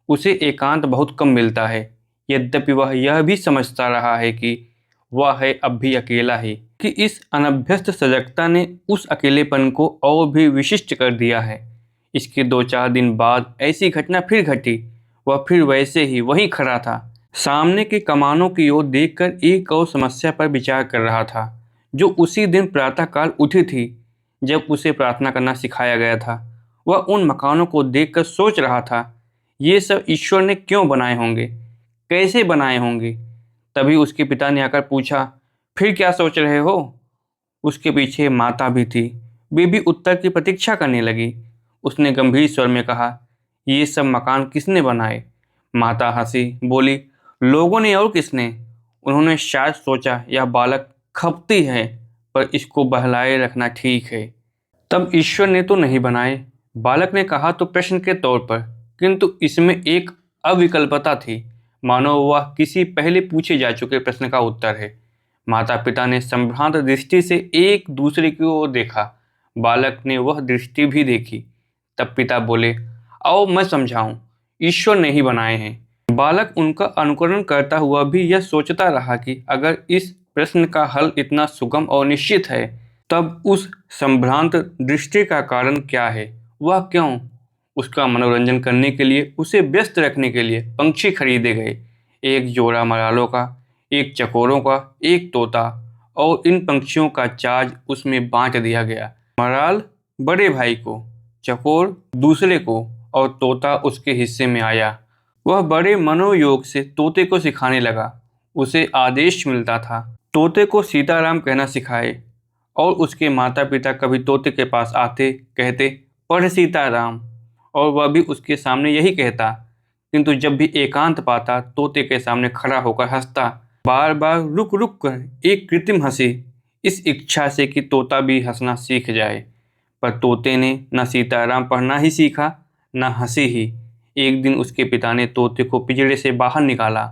उसे एकांत बहुत कम मिलता है। यद्यपि वह यह भी समझता रहा है कि वह है अब भी अकेला ही, कि इस अनभ्यस्त सजगता ने उस अकेलेपन को और भी विशिष्ट कर दिया है। इसके 2-4 दिन बाद ऐसी घटना फिर घटी। वह फिर वैसे ही वहीं खड़ा था, सामने के कमानों की ओर देखकर एक और समस्या पर विचार कर रहा था, जो उसी दिन प्रातःकाल उठी थी जब उसे प्रार्थना करना सिखाया गया था। वह उन मकानों को देखकर सोच रहा था, ये सब ईश्वर ने क्यों बनाए होंगे, कैसे बनाए होंगे। तभी उसके पिता ने आकर पूछा, फिर क्या सोच रहे हो? उसके पीछे माता भी थी। वे भी उत्तर की प्रतीक्षा करने लगी। उसने गंभीर स्वर में कहा, ये सब मकान किसने बनाए? माता हंसी, बोली, लोगों ने और किसने? उन्होंने शायद सोचा यह बालक खपती है, पर इसको बहलाए रखना ठीक है। तब ईश्वर ने तो नहीं बनाए, बालक ने कहा तो प्रश्न के तौर पर, किंतु इसमें एक अविकल्पता थी, मानो वह किसी पहले पूछे जा चुके प्रश्न का उत्तर है। माता पिता ने संभ्रांत दृष्टि से एक दूसरे की ओर देखा। बालक ने वह दृष्टि भी देखी। तब पिता बोले, आओ मैं समझाऊं, ईश्वर ने ही बनाए हैं। बालक उनका अनुकरण करता हुआ भी यह सोचता रहा कि अगर इस प्रश्न का हल इतना सुगम और निश्चित है, तब उस संभ्रांत दृष्टि का कारण क्या है। वह क्यों? उसका मनोरंजन करने के लिए, उसे व्यस्त रखने के लिए पंछी खरीदे गए, एक जोड़ा मरालों का, एक चकोरों का, एक तोता, और इन पंछियों का चार्ज उसमें बांट दिया गया। मराल बड़े भाई को, चकोर दूसरे को, और तोता उसके हिस्से में आया। वह बड़े मनोयोग से तोते को सिखाने लगा। उसे आदेश मिलता था, तोते को सीताराम कहना सिखाए, और उसके माता पिता कभी तोते के पास आते, कहते, पढ़ सीताराम, और वह भी उसके सामने यही कहता। किंतु जब भी एकांत पाता, तोते के सामने खड़ा होकर हंसता, बार बार रुक रुक कर एक कृत्रिम हंसी, इस इच्छा से कि तोता भी हंसना सीख जाए। पर तोते ने न सीताराम पढ़ना ही सीखा, न हंसी ही। एक दिन उसके पिता ने तोते को पिंजरे से बाहर निकाला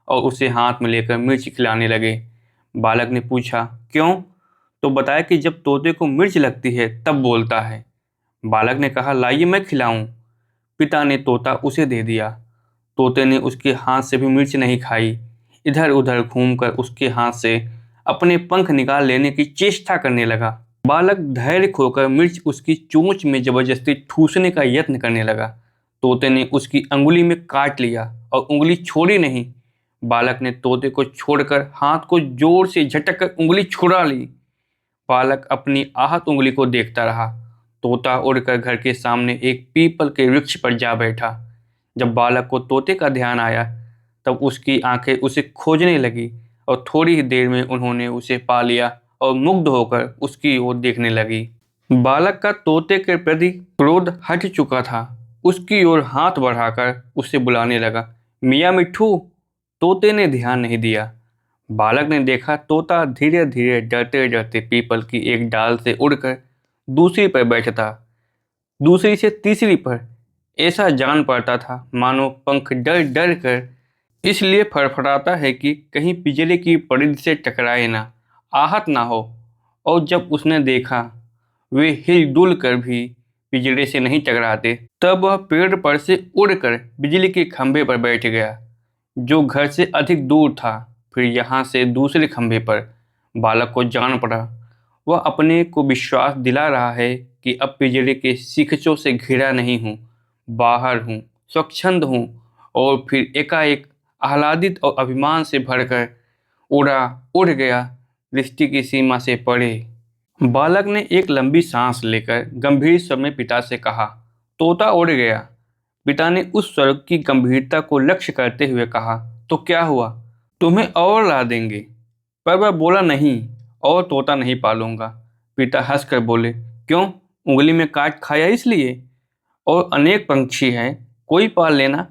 और उसे हाथ में लेकर मिर्च खिलाने लगे। बालक ने पूछा, क्यों? तो बताया कि जब तोते को मिर्च लगती है तब बोलता है। बालक ने कहा, लाइए मैं खिलाऊं। पिता ने तोता उसे दे दिया। तोते ने उसके हाथ से भी मिर्च नहीं खाई। इधर उधर घूमकर उसके हाथ से अपने पंख निकाल लेने की चेष्टा करने लगा। बालक धैर्य खोकर मिर्च उसकी चोंच में जबरदस्ती ठूसने का यत्न करने लगा। तोते ने उसकी अंगुली में काट लिया और उंगली छोड़ी नहीं। बालक ने तोते को छोड़कर हाथ को जोर से झटक कर उंगली छुड़ा ली। बालक अपनी आहत उंगली को देखता रहा। तोता उड़कर घर के सामने एक पीपल के वृक्ष पर जा बैठा। जब बालक को तोते का ध्यान आया तब उसकी आंखें उसे खोजने लगी और थोड़ी ही देर में उन्होंने उसे पा लिया और मुग्ध होकर उसकी ओर देखने लगी। बालक का तोते के प्रति क्रोध हट चुका था। उसकी ओर हाथ बढ़ाकर उसे बुलाने लगा, मियाँ मिट्ठू। तोते ने ध्यान नहीं दिया। बालक ने देखा तोता धीरे धीरे डरते डरते पीपल की एक डाल से उड़कर दूसरी पर बैठता, दूसरी से तीसरी पर। ऐसा जान पड़ता था मानो पंख डर डर कर इसलिए फड़फड़ाता है कि कहीं बिजली की परिधि से टकराए ना, आहत ना हो। और जब उसने देखा वे हिलडुल कर भी बिजली से नहीं टकराते, तब वह पेड़ पर से उड़कर बिजली के खंभे पर बैठ गया, जो घर से अधिक दूर था। फिर यहाँ से दूसरे खंभे पर। बालक को जान पड़ा, वह अपने को विश्वास दिला रहा है कि अब पिंजरे के शिखचों से घिरा नहीं हूँ, बाहर हूँ, स्वच्छंद हूँ। और फिर एकाएक आह्लादित और अभिमान से भरकर उड़ गया, दृष्टि की सीमा से परे। बालक ने एक लंबी सांस लेकर गंभीर स्वर में पिता से कहा, तोता उड़ गया। पिता ने उस स्वर की गंभीरता को लक्ष्य करते हुए कहा, तो क्या हुआ? तुम्हें और ला देंगे। पर वह बोला, नहीं, और तोता नहीं पालूंगा। पिता हंसकर बोले, क्यों? उंगली में काट खाया इसलिए? और अनेक पंछी हैं, कोई पाल लेना,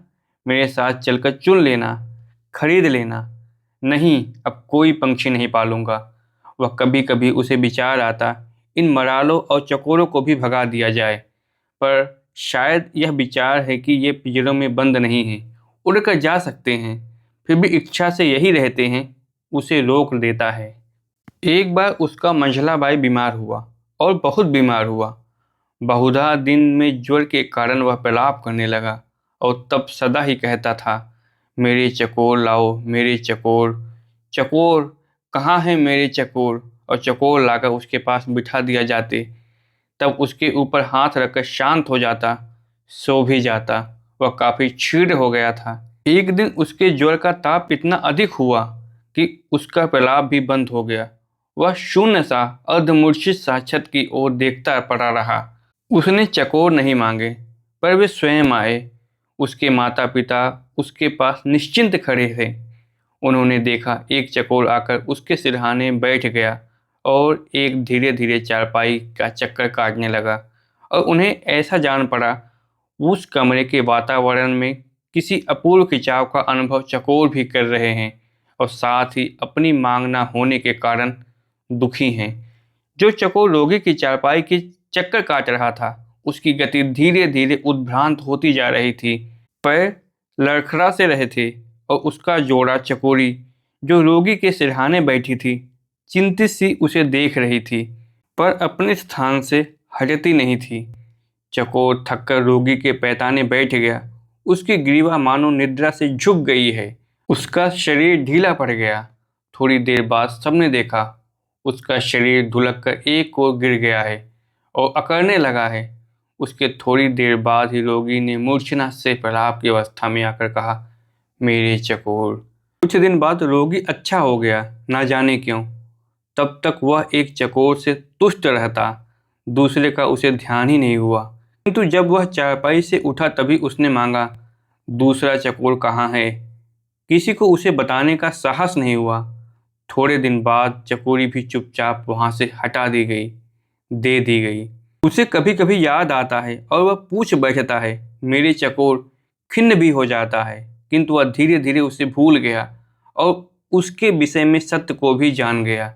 मेरे साथ चलकर चुन लेना, खरीद लेना। नहीं, अब कोई पंछी नहीं पालूंगा। वह कभी कभी उसे विचार आता, इन मरालों और चकोरों को भी भगा दिया जाए, पर शायद यह विचार है कि ये पिंजरों में बंद नहीं हैं, उड़कर जा सकते हैं, फिर भी इच्छा से यही रहते हैं, उसे रोक देता है। एक बार उसका मंझला भाई बीमार हुआ, और बहुत बीमार हुआ। बहुधा दिन में ज्वर के कारण वह प्रलाप करने लगा और तब सदा ही कहता था, मेरे चकोर लाओ, मेरे चकोर। चकोर कहाँ है मेरे चकोर? और चकोर लाकर उसके पास बिठा दिया जाते, तब उसके ऊपर हाथ रखकर शांत हो जाता, सो भी जाता। वह काफी क्षीण हो गया था। एक दिन उसके ज्वर का ताप इतना अधिक हुआ कि उसका प्रलाप भी बंद हो गया। वह शून्य सा, अर्धमूर्छित सा छत की ओर देखता पड़ा रहा। उसने चकोर नहीं मांगे, पर वे स्वयं आए। उसके माता पिता उसके पास निश्चिंत खड़े थे। उन्होंने देखा एक चकोर आकर उसके सिरहाने बैठ गया और एक धीरे धीरे चारपाई का चक्कर काटने लगा। और उन्हें ऐसा जान पड़ा, उस कमरे के वातावरण में किसी अपूर्व खिंचाव का अनुभव चकोर भी कर रहे हैं और साथ ही अपनी मांग न होने के कारण दुखी हैं। जो चकोर रोगी की चारपाई की चक्कर काट रहा था, उसकी गति धीरे धीरे उद्भ्रांत होती जा रही थी। पैर लड़खड़ा से रहे थे और उसका जोड़ा चकोरी, जो रोगी के सिरहाने बैठी थी, चिंतित सी उसे देख रही थी, पर अपने स्थान से हटती नहीं थी। चकोर थककर रोगी के पैताने बैठ गया। उसकी ग्रीवा मानो निद्रा से झुक गई है। उसका शरीर ढीला पड़ गया। थोड़ी देर बाद सबने देखा, उसका शरीर ढुलक कर एक ओर गिर गया है और अकड़ने लगा है। उसके थोड़ी देर बाद ही रोगी ने मूर्छना से प्रलाप की अवस्था में आकर कहा, मेरे चकोर। कुछ दिन बाद रोगी अच्छा हो गया, ना जाने क्यों। तब तक वह एक चकोर से तुष्ट रहता, दूसरे का उसे ध्यान ही नहीं हुआ। किंतु जब वह चारपाई से उठा तभी उसने मांगा, दूसरा चकोर कहाँ है? किसी को उसे बताने का साहस नहीं हुआ। थोड़े दिन बाद चकोरी भी चुपचाप वहां से हटा दी गई, दे दी गई। उसे कभी कभी याद आता है और वह पूछ बैठता है, मेरे चकोर। खिन्न भी हो जाता है, किंतु वह धीरे धीरे उसे भूल गया और उसके विषय में सत्य को भी जान गया।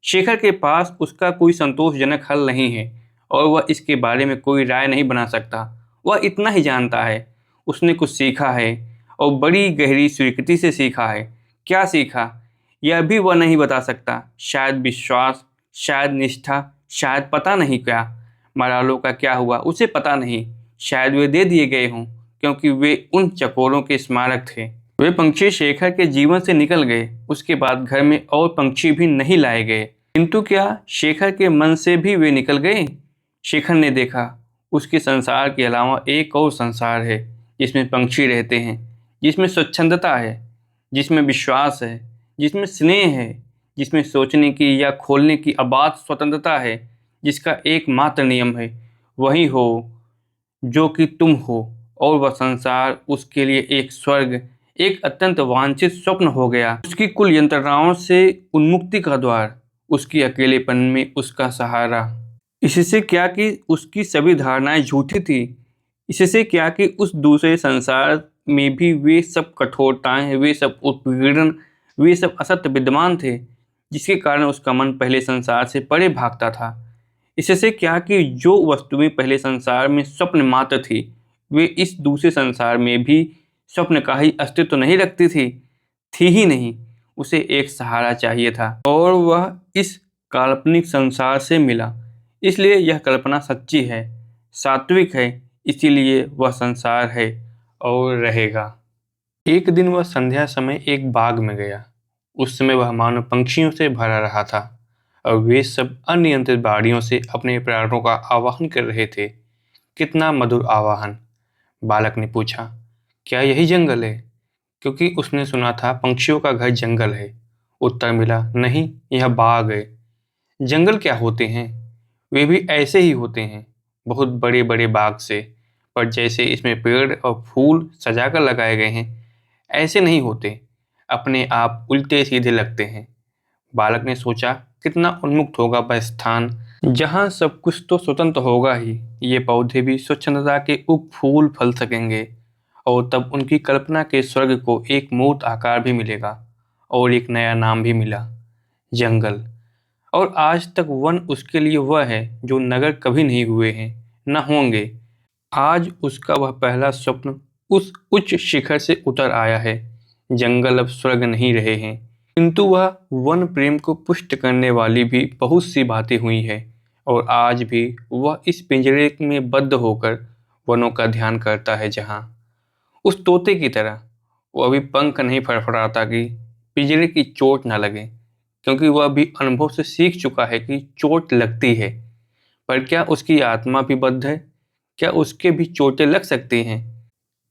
शेखर के पास उसका कोई संतोषजनक हल नहीं है और वह इसके बारे में कोई राय नहीं बना सकता। वह इतना ही जानता है, उसने कुछ सीखा है और बड़ी गहरी स्वीकृति से सीखा है। क्या सीखा? यह भी वह नहीं बता सकता। शायद विश्वास, शायद निष्ठा, शायद पता नहीं क्या। मलालों का क्या हुआ उसे पता नहीं। शायद वे दे दिए गए हों, क्योंकि वे उन चकोरों के स्मारक थे। वे पंक्षी शेखर के जीवन से निकल गए। उसके बाद घर में और पंक्षी भी नहीं लाए गए। किंतु क्या शेखर के मन से भी वे निकल गए? शेखर ने देखा, उसके संसार के अलावा एक और संसार है, जिसमें पंक्षी रहते हैं, जिसमें स्वच्छंदता है, जिसमें विश्वास है, जिसमें स्नेह है, जिसमें सोचने की या खोलने की अबाध स्वतंत्रता है, जिसका एकमात्र नियम है, वही हो जो कि तुम हो। और वह संसार उसके लिए एक स्वर्ग, एक अत्यंत वांछित स्वप्न हो गया। उसकी कुल यंत्रणाओं से उन्मुक्ति का द्वार, उसकी अकेलेपन में उसका सहारा। इससे क्या कि उसकी सभी धारणाएं झूठी थी। इससे क्या कि उस दूसरे संसार में भी वे सब कठोरताएं, वे सब उत्पीड़न, वे सब असत्य विद्यमान थे, जिसके कारण उसका मन पहले संसार से परे भागता था। इससे क्या कि जो वस्तुएं पहले संसार में स्वप्न मात्र थी, वे इस दूसरे संसार में भी स्वप्न का ही अस्तित्व नहीं रखती थी ही नहीं। उसे एक सहारा चाहिए था, और वह इस काल्पनिक संसार से मिला। इसलिए यह कल्पना सच्ची है, सात्विक है, इसीलिए वह संसार है और रहेगा। एक दिन वह संध्या समय एक बाग में गया। उस समय वह मानो पंछियों से भरा रहा था, और वे सब अनियंत्रित बाड़ियों से अपने प्राणों का आवाहन कर रहे थे। कितना मधुर आवाहन! बालक ने पूछा, क्या यही जंगल है? क्योंकि उसने सुना था पंछियों का घर जंगल है। उत्तर मिला, नहीं, यह बाग है। जंगल क्या होते हैं? वे भी ऐसे ही होते हैं, बहुत बड़े बड़े बाग से, पर जैसे इसमें पेड़ और फूल सजाकर लगाए गए हैं, ऐसे नहीं होते। अपने आप उल्टे सीधे लगते हैं। बालक ने सोचा, कितना उन्मुक्त होगा वह स्थान, जहाँ सब कुछ तो स्वतंत्र होगा ही। ये पौधे भी स्वच्छंदता के उग फूल फल सकेंगे, और तब उनकी कल्पना के स्वर्ग को एक मूर्त आकार भी मिलेगा, और एक नया नाम भी मिला, जंगल। और आज तक वन उसके लिए वह है जो नगर कभी नहीं हुए हैं, न होंगे। आज उसका वह पहला स्वप्न उस उच्च शिखर से उतर आया है। जंगल अब स्वर्ग नहीं रहे हैं, किंतु वह वन प्रेम को पुष्ट करने वाली भी बहुत सी बातें हुई है, और आज भी वह इस पिंजरे में बद्ध होकर वनों का ध्यान करता है, जहाँ उस तोते की तरह वो अभी पंख नहीं फड़फड़ाता कि पिंजरे की चोट न लगे, क्योंकि वह भी अनुभव से सीख चुका है कि चोट लगती है। पर क्या उसकी आत्मा भी बद्ध है? क्या उसके भी चोटें लग सकती हैं?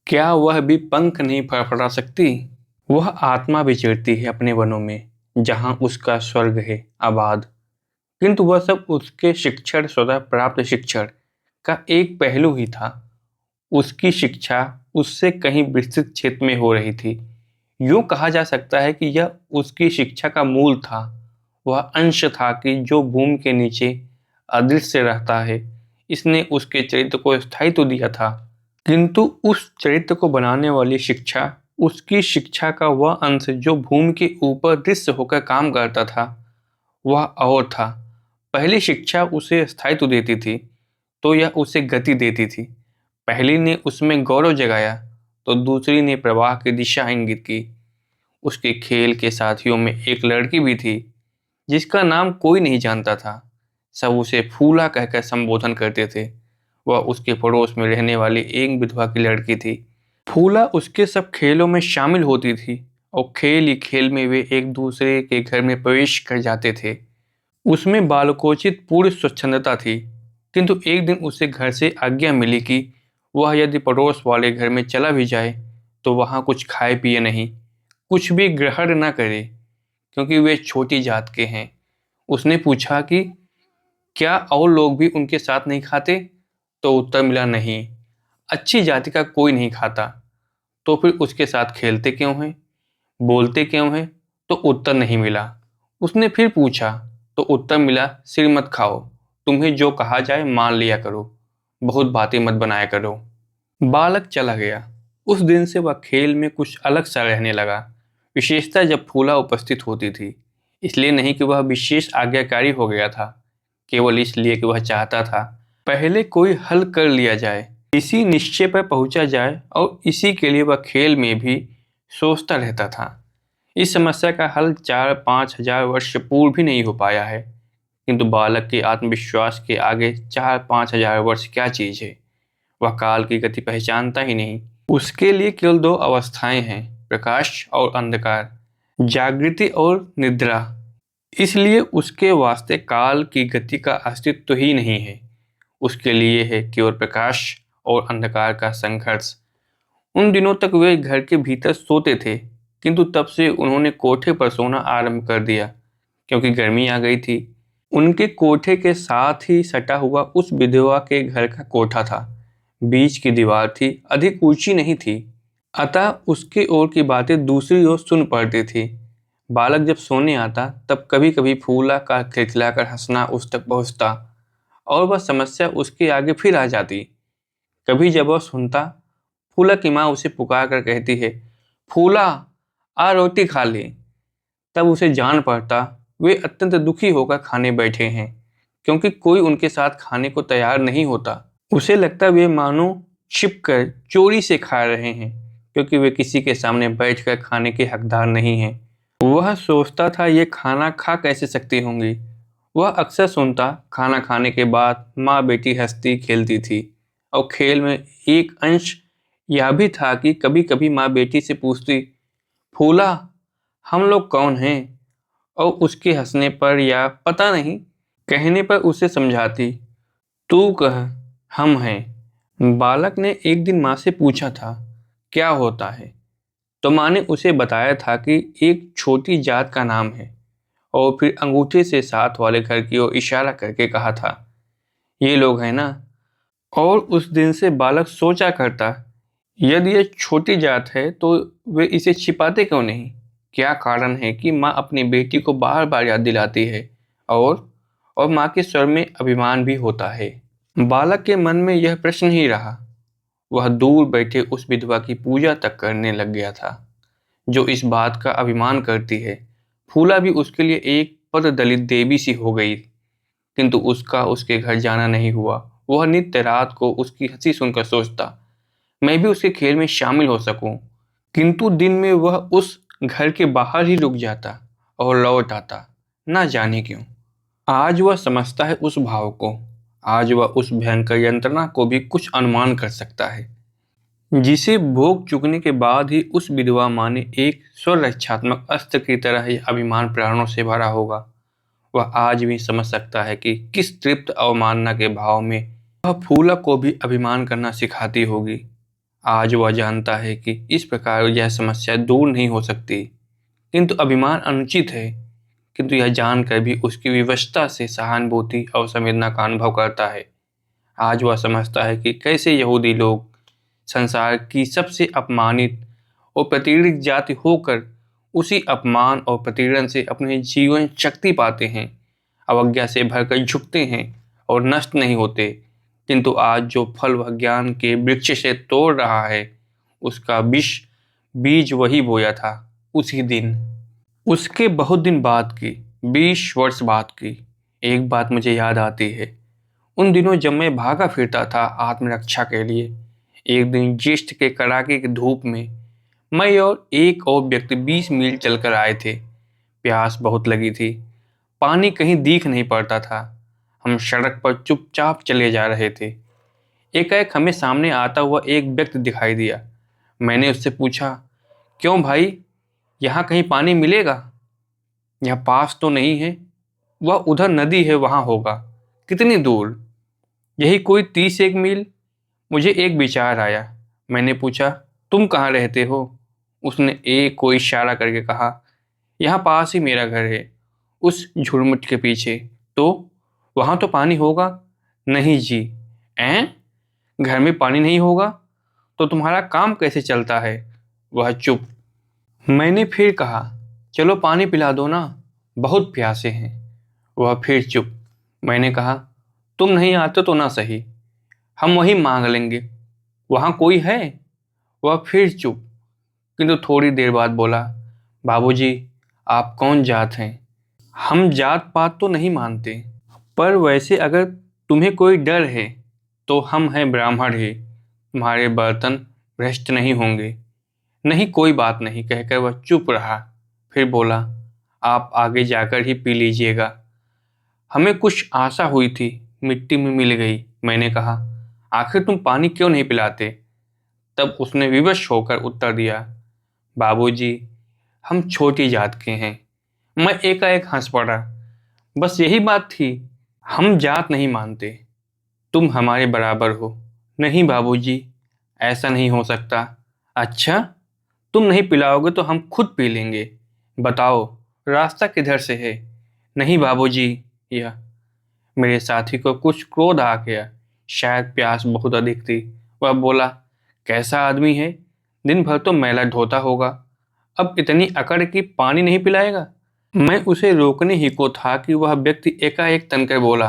क्या वह भी पंख नहीं फड़फड़ा सकती? वह आत्मा विचरती है अपने वनों में, जहाँ उसका स्वर्ग है आबाद। किंतु वह सब उसके शिक्षण, स्वतः प्राप्त शिक्षण का एक पहलू ही था। उसकी शिक्षा उससे कहीं विस्तृत क्षेत्र में हो रही थी। यूं कहा जा सकता है कि यह उसकी शिक्षा का मूल था। वह अंश था कि जो भूमि के नीचे अदृश्य रहता है। इसने उसके चरित्र को स्थायित्व दिया था। किंतु उस चरित्र को बनाने वाली शिक्षा, उसकी शिक्षा का वह अंश जो भूमि के ऊपर दृश्य होकर काम करता था, वह और था। पहली शिक्षा उसे स्थायित्व देती थी, तो यह उसे गति देती थी। पहली ने उसमें गौरव जगाया, तो दूसरी ने प्रवाह की दिशा इंगित की। उसके खेल के साथियों में एक लड़की भी थी, जिसका नाम कोई नहीं जानता था। सब उसे फूला कहकर संबोधन करते थे। वह उसके पड़ोस में रहने वाली एक विधवा की लड़की थी। फूला उसके सब खेलों में शामिल होती थी, और खेल ही खेल में वे एक दूसरे के घर में प्रवेश कर जाते थे। उसमें बालकोचित पूरी स्वच्छंदता थी, किंतु एक दिन उसे घर से आज्ञा मिली कि वह यदि पड़ोस वाले घर में चला भी जाए, तो वहाँ कुछ खाए पिए नहीं, कुछ भी ग्रहण न करे, क्योंकि वे छोटी जात के हैं। उसने पूछा कि क्या और लोग भी उनके साथ नहीं खाते? तो उत्तर मिला, नहीं, अच्छी जाति का कोई नहीं खाता। तो फिर उसके साथ खेलते क्यों हैं, बोलते क्यों हैं? तो उत्तर नहीं मिला। उसने फिर पूछा, तो उत्तर मिला, सिर मत खाओ, तुम्हें जो कहा जाए मान लिया करो, बहुत बातें मत बनाया करो। बालक चला गया। उस दिन से वह खेल में कुछ अलग सा रहने लगा, विशेषतः जब फूला उपस्थित होती थी। इसलिए नहीं कि वह विशेष आज्ञाकारी हो गया था, केवल इसलिए कि वह चाहता था पहले कोई हल कर लिया जाए, इसी निश्चय पर पहुंचा जाए, और इसी के लिए वह खेल में भी सोचता रहता था। इस समस्या का हल 4-5 हजार वर्ष पूर्व भी नहीं हो पाया है, किंतु बालक के आत्मविश्वास के आगे 4-5 हजार वर्ष क्या चीज है। वह काल की गति पहचानता ही नहीं। उसके लिए केवल दो अवस्थाएं हैं, प्रकाश और अंधकार, जागृति और निद्रा। इसलिए उसके वास्ते काल की गति का अस्तित्व ही नहीं है। उसके लिए है केवल प्रकाश और अंधकार का संघर्ष। उन दिनों तक वे घर के भीतर सोते थे, किंतु तब से उन्होंने कोठे पर सोना आरंभ कर दिया, क्योंकि गर्मी आ गई थी। उनके कोठे के साथ ही सटा हुआ उस विधवा के घर का कोठा था। बीच की दीवार थी, अधिक ऊंची नहीं थी, अतः उसके ओर की बातें दूसरी ओर सुन पड़ती थी। बालक जब सोने आता तब कभी कभी फूला का खिलखिलाकर हंसना उस तक पहुंचता और वह समस्या उसके आगे फिर आ जाती। कभी जब वह सुनता, फूला की माँ उसे पुकार कर कहती है, फूला आ रोटी खा ले, तब उसे जान पड़ता वे अत्यंत दुखी होकर खाने बैठे हैं, क्योंकि कोई उनके साथ खाने को तैयार नहीं होता। उसे लगता वे मानो छिपकर चोरी से खा रहे हैं, क्योंकि वे किसी के सामने बैठकर खाने के हकदार नहीं हैं। वह सोचता था ये खाना खा कैसे सकती होंगी। वह अक्सर सुनता खाना खाने के बाद माँ बेटी हंसती खेलती थी, और खेल में एक अंश यह भी था कि कभी कभी माँ बेटी से पूछती, फूला हम लोग कौन हैं, और उसके हंसने पर या पता नहीं कहने पर उसे समझाती, तू कह हम हैं। बालक ने एक दिन माँ से पूछा था क्या होता है, तो माँ ने उसे बताया था कि एक छोटी जात का नाम है, और फिर अंगूठे से साथ वाले घर की ओर इशारा करके कहा था, ये लोग हैं ना। और उस दिन से बालक सोचा करता, यदि ये छोटी जात है तो वे इसे छिपाते क्यों नहीं। क्या कारण है कि माँ अपनी बेटी को बार बार याद दिलाती है, और माँ के स्वर में अभिमान भी होता है। बालक के मन में यह प्रश्न ही रहा। वह दूर बैठे उस विधवा की पूजा तक करने लग गया था, जो इस बात का अभिमान करती है। फूला भी उसके लिए एक पददलित देवी सी हो गई, किंतु उसका उसके घर जाना नहीं हुआ। वह नित्य रात को उसकी हंसी सुनकर सोचता, मैं भी उसके खेल में शामिल हो सकूं, किंतु दिन में वह उस घर के बाहर ही रुक जाता और लौट आता, ना जाने क्यों। आज वह समझता है उस भाव को, आज वह उस भयंकर यंत्रणा को भी कुछ अनुमान कर सकता है, जिसे भोग चुकने के बाद ही उस विधवा माँ ने एक स्वरक्षात्मक अस्त्र की तरह यह अभिमान प्राणों से भरा होगा। वह आज भी समझ सकता है कि किस तृप्त अवमानना के भाव में वह फूला को भी अभिमान करना सिखाती होगी। आज वह जानता है कि इस प्रकार यह समस्या दूर नहीं हो सकती, किंतु अभिमान अनुचित है। किंतु यह जानकर भी उसकी विवशता से सहानुभूति और संवेदना का अनुभव करता है। आज वह समझता है कि कैसे यहूदी लोग संसार की सबसे अपमानित और प्रतिष्ठित जाति होकर उसी अपमान और प्रतिपीड़न से अपने जीवन शक्ति पाते हैं, अवज्ञा से भरकर झुकते हैं और नष्ट नहीं होते। किंतु आज जो फल वह ज्ञान के वृक्ष से तोड़ रहा है, उसका बीज वही बोया था उसी दिन। उसके बहुत दिन बाद की, 20 वर्ष बाद की एक बात मुझे याद आती है। उन दिनों जब मैं भागा फिरता था आत्मरक्षा के लिए, एक दिन ज्येष्ठ के कड़ाके की धूप में मैं और एक और व्यक्ति 20 मील चलकर आए थे। प्यास बहुत लगी थी, पानी कहीं दिख नहीं पड़ता था। हम सड़क पर चुपचाप चले जा रहे थे। एकाएक हमें सामने आता हुआ एक व्यक्ति दिखाई दिया। मैंने उससे पूछा, क्यों भाई, यहाँ कहीं पानी मिलेगा? यह पास तो नहीं है, वह उधर नदी है, वहाँ होगा। कितनी दूर? यही कोई 30 मील। मुझे एक विचार आया। मैंने पूछा, तुम कहाँ रहते हो? उसने एक को इशारा करके कहा, यहाँ पास ही मेरा घर है, उस झुरमुट के पीछे। तो वहाँ तो पानी होगा। नहीं जी। ऐं? घर में पानी नहीं होगा तो तुम्हारा काम कैसे चलता है? वह चुप। मैंने फिर कहा, चलो पानी पिला दो ना, बहुत प्यासे हैं। वह फिर चुप। मैंने कहा, तुम नहीं आते तो ना सही, हम वहीं मांग लेंगे, वहाँ कोई है? वह फिर चुप, किंतु थोड़ी देर बाद बोला, बाबूजी, आप कौन जात हैं? हम जात पात तो नहीं मानते, पर वैसे अगर तुम्हें कोई डर है तो हम हैं ब्राह्मण ही, तुम्हारे बर्तन भ्रष्ट नहीं होंगे। नहीं, कोई बात नहीं, कहकर वह चुप रहा। फिर बोला, आप आगे जाकर ही पी लीजिएगा। हमें कुछ आशा हुई थी, मिट्टी में मिल गई। मैंने कहा, आखिर तुम पानी क्यों नहीं पिलाते? तब उसने विवश होकर उत्तर दिया, बाबूजी, हम छोटी जात के हैं। मैं एकाएक हंस पड़ा। बस यही बात थी, हम जात नहीं मानते, तुम हमारे बराबर हो। नहीं बाबूजी, ऐसा नहीं हो सकता। अच्छा, तुम नहीं पिलाओगे तो हम खुद पी लेंगे। बताओ, रास्ता किधर से है? नहीं बाबूजी, यह। मेरे साथी को कुछ क्रोध आ गया, शायद प्यास बहुत अधिक थी। वह बोला, कैसा आदमी है, दिन भर तो मैला ढोता होगा, अब इतनी अकड़ की पानी नहीं पिलाएगा। मैं उसे रोकने ही को था कि वह व्यक्ति एकाएक तनकर बोला,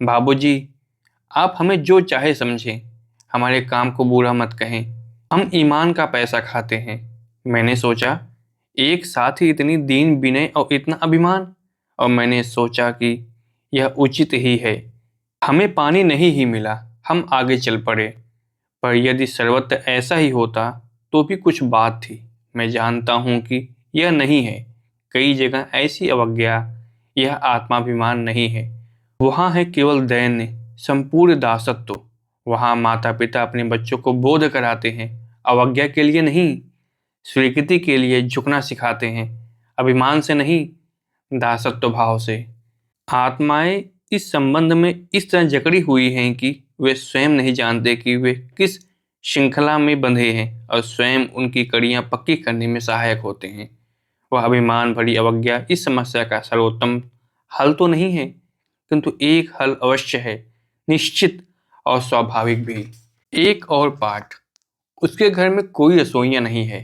बाबूजी, आप हमें जो चाहे समझें, हमारे काम को बुरा मत कहें, हम ईमान का पैसा खाते हैं। मैंने सोचा, एक साथ ही इतनी दीन विनय और इतना अभिमान, और मैंने सोचा कि यह उचित ही है। हमें पानी नहीं ही मिला, हम आगे चल पड़े। पर यदि सर्वत्र ऐसा ही होता तो भी कुछ बात थी। मैं जानता हूँ कि यह नहीं है। कई जगह ऐसी अवज्ञा, यह आत्माभिमान नहीं है, वहाँ है केवल दैन्य संपूर्ण दासत्व। वहाँ माता पिता अपने बच्चों को बोध कराते हैं, अवज्ञा के लिए नहीं, स्वीकृति के लिए झुकना सिखाते हैं, अभिमान से नहीं, दासत्व भाव से। आत्माएं इस संबंध में इस तरह जकड़ी हुई हैं कि वे स्वयं नहीं जानते कि वे किस श्रृंखला में बंधे हैं, और स्वयं उनकी कड़ियां पक्की करने में सहायक होते हैं। वह अभिमान भरी अवज्ञा इस समस्या का सर्वोत्तम हल तो नहीं है, किंतु एक हल अवश्य है, निश्चित और स्वाभाविक भी। एक और पाठ। उसके घर में कोई रसोइयां नहीं है,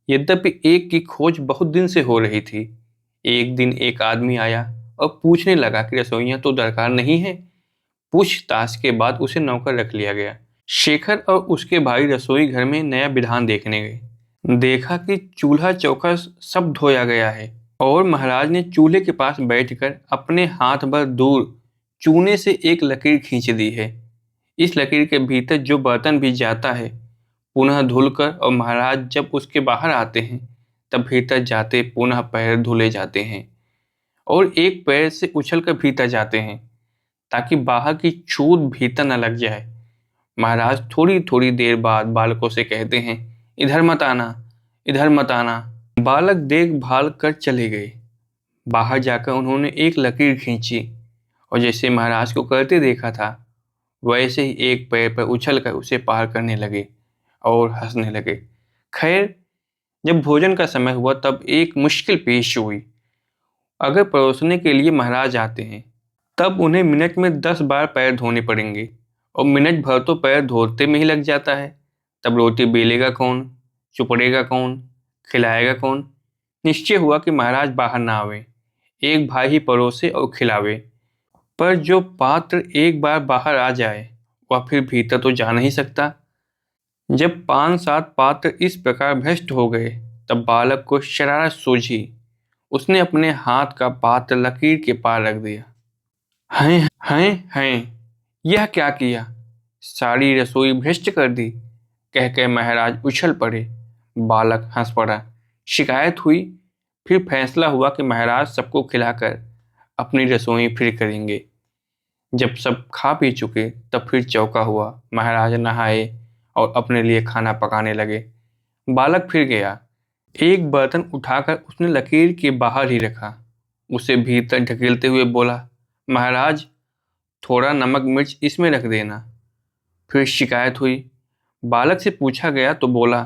यद्यपि एक की खोज बहुत दिन से हो रही थी। एक दिन एक आदमी आया और पूछने लगा कि रसोइयां तो दरकार नहीं है। पूछताछ के बाद उसे नौकर रख लिया गया। शेखर और उसके भाई रसोई घर में नया विधान देखने गए। देखा कि चूल्हा चौका सब धोया गया है, और महाराज ने चूल्हे के पास बैठकर अपने हाथ भर दूर चूने से एक लकीर खींच दी है। इस लकीर के भीतर जो बर्तन भी जाता है, पुनः धुलकर, और महाराज जब उसके बाहर आते हैं तब भीतर जाते पुनः पैर धुले जाते हैं, और एक पैर से उछलकर भीतर जाते हैं, ताकि बाहर की छूत भीतर न लग जाए। महाराज थोड़ी थोड़ी देर बाद बालकों से कहते हैं, इधर मत आना, इधर मत आना। बालक देखभाल कर चले गए। बाहर जाकर उन्होंने एक लकीर खींची, और जैसे महाराज को करते देखा था, वैसे ही एक पैर पर उछलकर उसे पार करने लगे और हंसने लगे। खैर, जब भोजन का समय हुआ तब एक मुश्किल पेश हुई। अगर परोसने के लिए महाराज आते हैं तब उन्हें मिनट में 10 बार पैर धोने पड़ेंगे, और मिनट भर तो पैर धोते में ही लग जाता है। तब रोटी बेलेगा कौन, चुपड़ेगा कौन, खिलाएगा कौन? निश्चय हुआ कि महाराज बाहर ना आवे, एक भाई ही परोसे और खिलावे। पर जो पात्र एक बार बाहर आ जाए वह फिर भीतर तो जा नहीं सकता। जब 5-7 पात्र इस प्रकार भ्रष्ट हो गए तब बालक को शरारत सूझी। उसने अपने हाथ का पात्र लकीर के पार रख दिया। हैं हैं हैं, यह क्या किया? सारी रसोई भ्रष्ट कर दी, कह महाराज उछल पड़े। बालक हंस पड़ा। शिकायत हुई, फिर फैसला हुआ कि महाराज सबको खिलाकर अपनी रसोई फिर करेंगे। जब सब खा पी चुके तब फिर चौका हुआ। महाराज नहाए और अपने लिए खाना पकाने लगे। बालक फिर गया। एक बर्तन उठाकर उसने लकीर के बाहर ही रखा। उसे भीतर ढकेलते हुए बोला, महाराज, थोड़ा नमक मिर्च इसमें रख देना। फिर शिकायत हुई। बालक से पूछा गया तो बोला,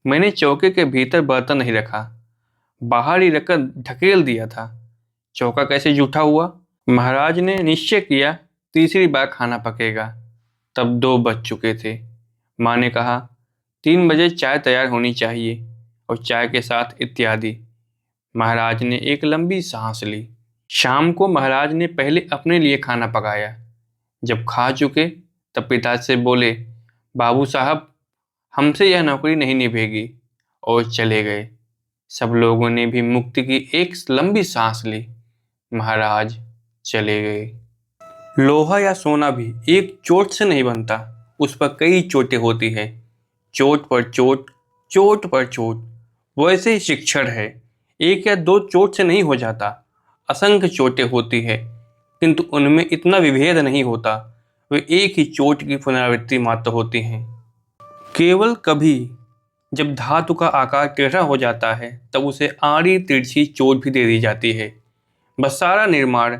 मैंने चौके के भीतर बर्तन नहीं रखा, बाहर ही रखकर ढकेल दिया था। चौका कैसे जूठा हुआ? महाराज ने निश्चय किया तीसरी बार खाना पकेगा। तब 2 बज चुके थे। माँ ने कहा, 3 बजे चाय तैयार होनी चाहिए, और चाय के साथ इत्यादि। महाराज ने एक लंबी सांस ली। शाम को महाराज ने पहले अपने लिए खाना पकाया। जब खा चुके तब पिताजी से बोले, बाबू साहब, हमसे यह नौकरी नहीं निभेगी, और चले गए। सब लोगों ने भी मुक्ति की एक लंबी सांस ली। महाराज चले गए। लोहा या सोना भी एक चोट से नहीं बनता, उस पर कई चोटें होती है। चोट पर चोट, चोट पर चोट। वैसे ही शिक्षण है, एक या दो चोट से नहीं हो जाता, असंख्य चोटें होती है, किंतु उनमें इतना विभेद नहीं होता। वे एक ही चोट की पुनरावृत्ति मात्र होती हैं। केवल कभी जब धातु का आकार टेढ़ा हो जाता है तब उसे आड़ी तिरछी चोट भी दे दी जाती है। बस सारा निर्माण,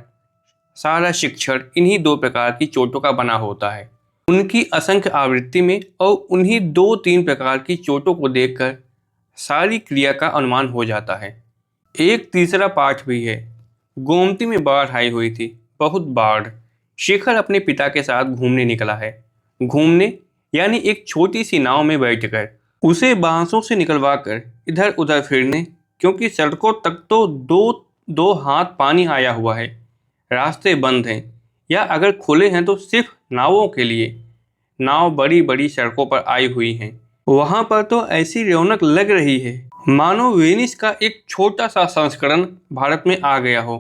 सारा शिक्षण इन्हीं दो प्रकार की चोटों का बना होता है। उनकी असंख्य आवृत्ति में और उन्हीं दो तीन प्रकार की चोटों को देखकर सारी क्रिया का अनुमान हो जाता है। एक तीसरा पाठ भी है। गोमती में बाढ़ आई हुई थी, बहुत बाढ़। शेखर अपने पिता के साथ घूमने निकला है। घूमने यानी एक छोटी सी नाव में बैठकर उसे बांसों से निकलवाकर इधर उधर फिरने, क्योंकि सड़कों तक तो दो दो हाथ पानी आया हुआ है। रास्ते बंद हैं, या अगर खुले हैं तो सिर्फ नावों के लिए। नाव बड़ी बड़ी सड़कों पर आई हुई हैं। वहां पर तो ऐसी रौनक लग रही है मानो वेनिस का एक छोटा सा संस्करण भारत में आ गया हो,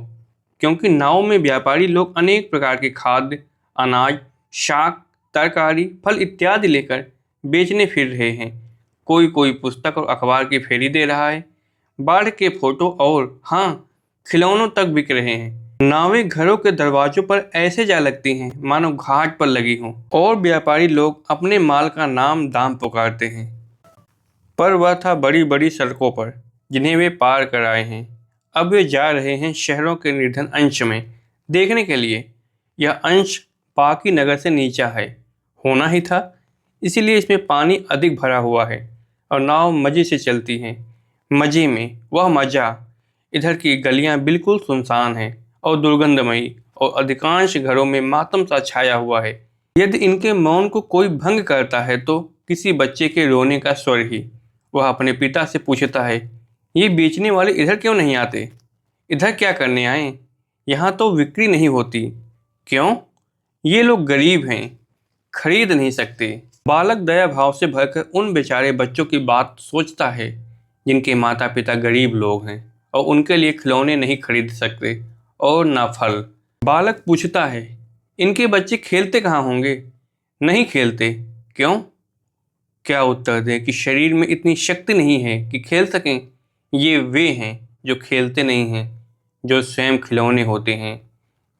क्योंकि नाव में व्यापारी लोग अनेक प्रकार के खाद्य, अनाज, शाक, तरकारी, फल इत्यादि लेकर बेचने फिर रहे हैं। कोई कोई पुस्तक और अखबार की फेरी दे रहा है। बाढ़ के फोटो और हाँ, खिलौनों तक बिक रहे हैं। नावें घरों के दरवाजों पर ऐसे जा लगती हैं मानो घाट पर लगी हों, और व्यापारी लोग अपने माल का नाम दाम पुकारते हैं। पर वह था बड़ी बड़ी सड़कों पर, जिन्हें वे पार कर आए हैं। अब वे जा रहे हैं शहरों के निर्धन अंश में देखने के लिए। यह अंश बाकी नगर से नीचा है, होना ही था, इसीलिए इसमें पानी अधिक भरा हुआ है और नाव मज़े से चलती हैं। मज़े में वह मज़ा। इधर की गलियां बिल्कुल सुनसान हैं और दुर्गंधमयी, और अधिकांश घरों में मातम सा छाया हुआ है। यदि इनके मौन को कोई भंग करता है तो किसी बच्चे के रोने का स्वर ही। वह अपने पिता से पूछता है, ये बेचने वाले इधर क्यों नहीं आते? इधर क्या करने आए? यहाँ तो बिक्री नहीं होती। क्यों? ये लोग गरीब हैं, खरीद नहीं सकते। बालक दया भाव से भरकर उन बेचारे बच्चों की बात सोचता है जिनके माता पिता गरीब लोग हैं और उनके लिए खिलौने नहीं खरीद सकते और ना फल। बालक पूछता है, इनके बच्चे खेलते कहाँ होंगे? नहीं खेलते। क्यों? क्या उत्तर दें कि शरीर में इतनी शक्ति नहीं है कि खेल सकें। ये वे हैं जो खेलते नहीं हैं, जो स्वयं खिलौने होते हैं,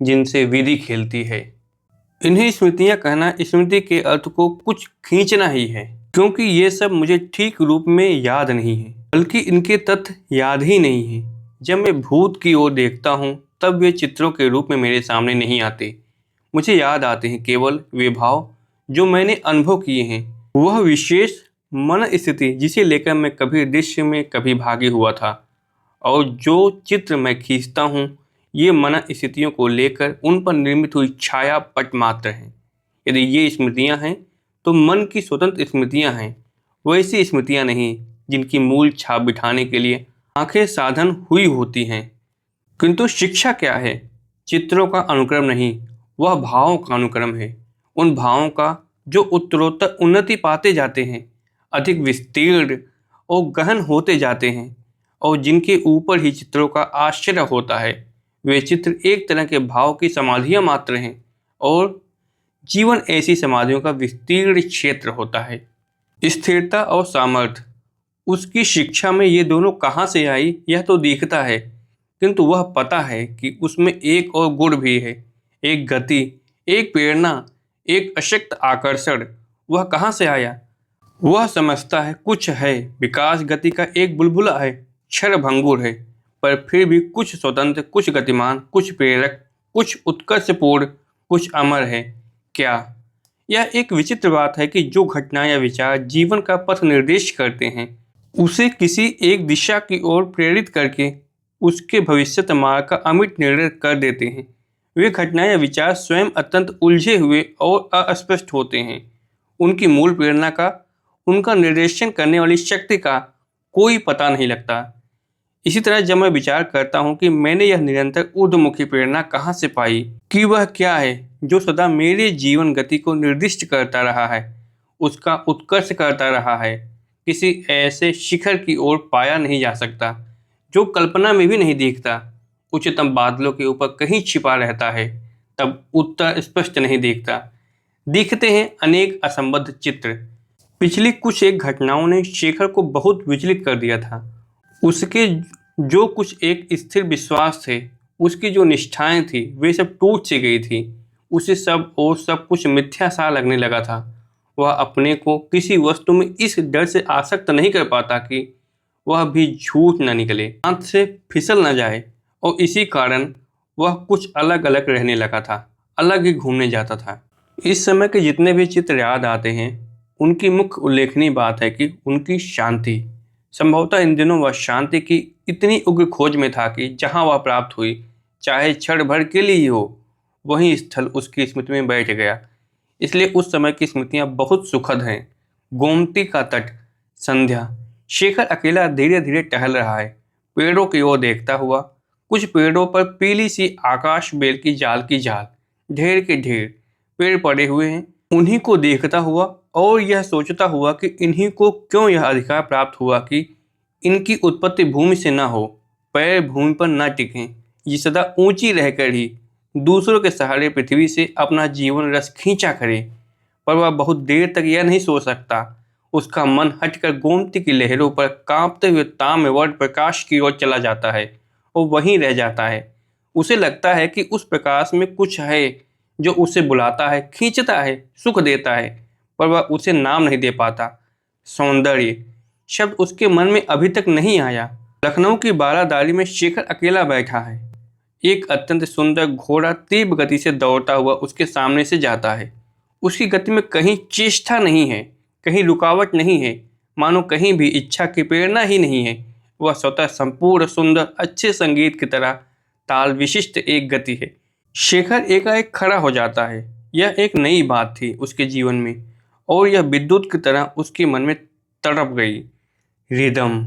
जिनसे विधि खेलती है। इन्हीं स्मृतियाँ कहना स्मृति के अर्थ को कुछ खींचना ही है, क्योंकि ये सब मुझे ठीक रूप में याद नहीं है, बल्कि इनके तथ्य याद ही नहीं है। जब मैं भूत की ओर देखता हूँ तब वे चित्रों के रूप में मेरे सामने नहीं आते। मुझे याद आते हैं केवल वे भाव जो मैंने अनुभव किए हैं, वह विशेष मन स्थिति जिसे लेकर मैं कभी दृश्य में कभी भागी हुआ था। और जो चित्र मैं खींचता हूँ ये मन स्थितियों को लेकर उन पर निर्मित हुई छाया पट मात्र हैं। यदि ये स्मृतियाँ हैं तो मन की स्वतंत्र स्मृतियाँ हैं, वैसी स्मृतियाँ नहीं जिनकी मूल छाप बिठाने के लिए आंखें साधन हुई होती हैं। किंतु शिक्षा क्या है? चित्रों का अनुक्रम नहीं, वह भावों का अनुक्रम है। उन भावों का जो उत्तरोत्तर उन्नति पाते जाते हैं, अधिक विस्तीर्ण और गहन होते जाते हैं, और जिनके ऊपर ही चित्रों का आश्चर्य होता है। वे चित्र एक तरह के भाव की समाधियाँ मात्र हैं, और जीवन ऐसी समाधियों का विस्तीर्ण क्षेत्र होता है। स्थिरता और सामर्थ्य, उसकी शिक्षा में ये दोनों कहाँ से आई यह तो दिखता है, किंतु वह पता है कि उसमें एक और गुण भी है, एक गति, एक प्रेरणा, एक अशक्त आकर्षण। वह कहाँ से आया? वह समझता है कुछ है, विकास गति का एक बुलबुला है, क्षणभंगुर है, पर फिर भी कुछ स्वतंत्र, कुछ गतिमान, कुछ प्रेरक, कुछ उत्कर्षपूर्ण, कुछ अमर है। क्या? यह एक विचित्र बात है कि जो घटना या विचार जीवन का पथ निर्देश करते हैं, उसे किसी एक दिशा की ओर प्रेरित करके उसके भविष्यत मार्ग का अमिट निर्णय कर देते हैं। वे घटनाएं या विचार स्वयं अत्यंत उलझे हुए और अस्पष्ट होते हैं। उनकी मूल प्रेरणा का, उनका निर्देशन करने वाली शक्ति का कोई पता नहीं लगता। इसी तरह जब मैं विचार करता हूँ कि मैंने यह निरंतर ऊर्ध्वमुखी प्रेरणा कहाँ से पाई, कि वह क्या है जो सदा मेरे जीवन गति को निर्दिष्ट करता रहा है, उसका उत्कर्ष करता रहा है, किसी ऐसे शिखर की ओर पाया नहीं जा सकता जो कल्पना में भी नहीं दिखता। उच्चतम बादलों के ऊपर कहीं छिपा रहता है, तब उत्तर स्पष्ट नहीं दिखता। दिखते हैं अनेक असंबद्ध चित्र। पिछली कुछ एक घटनाओं ने शेखर को बहुत विचलित कर दिया था। उसके जो कुछ एक स्थिर विश्वास थे, उसकी जो निष्ठाएं थी, वे सब टूट सी गई थी। उसे सब और सब कुछ मिथ्या सा लगने लगा था। वह अपने को किसी वस्तु में इस डर से आसक्त नहीं कर पाता कि वह भी झूठ न निकले, हाथ से फिसल न जाए, और इसी कारण वह कुछ अलग अलग रहने लगा था, अलग ही घूमने जाता था। इस समय के जितने भी चित्र याद आते हैं, उनकी मुख्य उल्लेखनीय बात है कि उनकी शांति। संभवतः इन दिनों वह शांति की इतनी उग्र खोज में था कि जहाँ वह प्राप्त हुई, चाहे क्षण भर के लिए ही हो, वही स्थल उसकी स्मृति में बैठ गया। इसलिए उस समय की स्मृतियां बहुत सुखद हैं। गोमती का तट, संध्या। शेखर अकेला धीरे धीरे टहल रहा है, पेड़ों की ओर देखता हुआ। कुछ पेड़ों पर पीली सी आकाश बेल की जाल की जाल, ढेर के ढेर पेड़ पड़े हुए हैं। उन्हीं को देखता हुआ और यह सोचता हुआ कि इन्हीं को क्यों यह अधिकार प्राप्त हुआ कि इनकी उत्पत्ति भूमि से न हो, पैर भूमि पर न टिकें, ये सदा ऊंची रहकर ही दूसरों के सहारे पृथ्वी से अपना जीवन रस खींचा करे। पर वह बहुत देर तक यह नहीं सोच सकता। उसका मन हटकर गोमती की लहरों पर कांपते हुए ताम्रवर्ण प्रकाश की ओर चला जाता है और वहीं रह जाता है। उसे लगता है कि उस प्रकाश में कुछ है जो उसे बुलाता है, खींचता है, सुख देता है, पर वह उसे नाम नहीं दे पाता। सौंदर्य शब्द उसके मन में अभी तक नहीं आया। लखनऊ की बारादारी में शेखर अकेला बैठा है। एक अत्यंत सुंदर घोड़ा तीव्र गति से दौड़ता हुआ उसके सामने से जाता है। उसकी गति में कहीं चेष्टा नहीं है, कहीं रुकावट नहीं है, मानो कहीं भी इच्छा की प्रेरणा ही नहीं है। वह स्वतः संपूर्ण, सुंदर, अच्छे संगीत की तरह ताल विशिष्ट एक गति है। शेखर एकाएक खड़ा हो जाता है। यह एक नई बात थी उसके जीवन में, और यह विद्युत की तरह उसके मन में तड़प गई। रिदम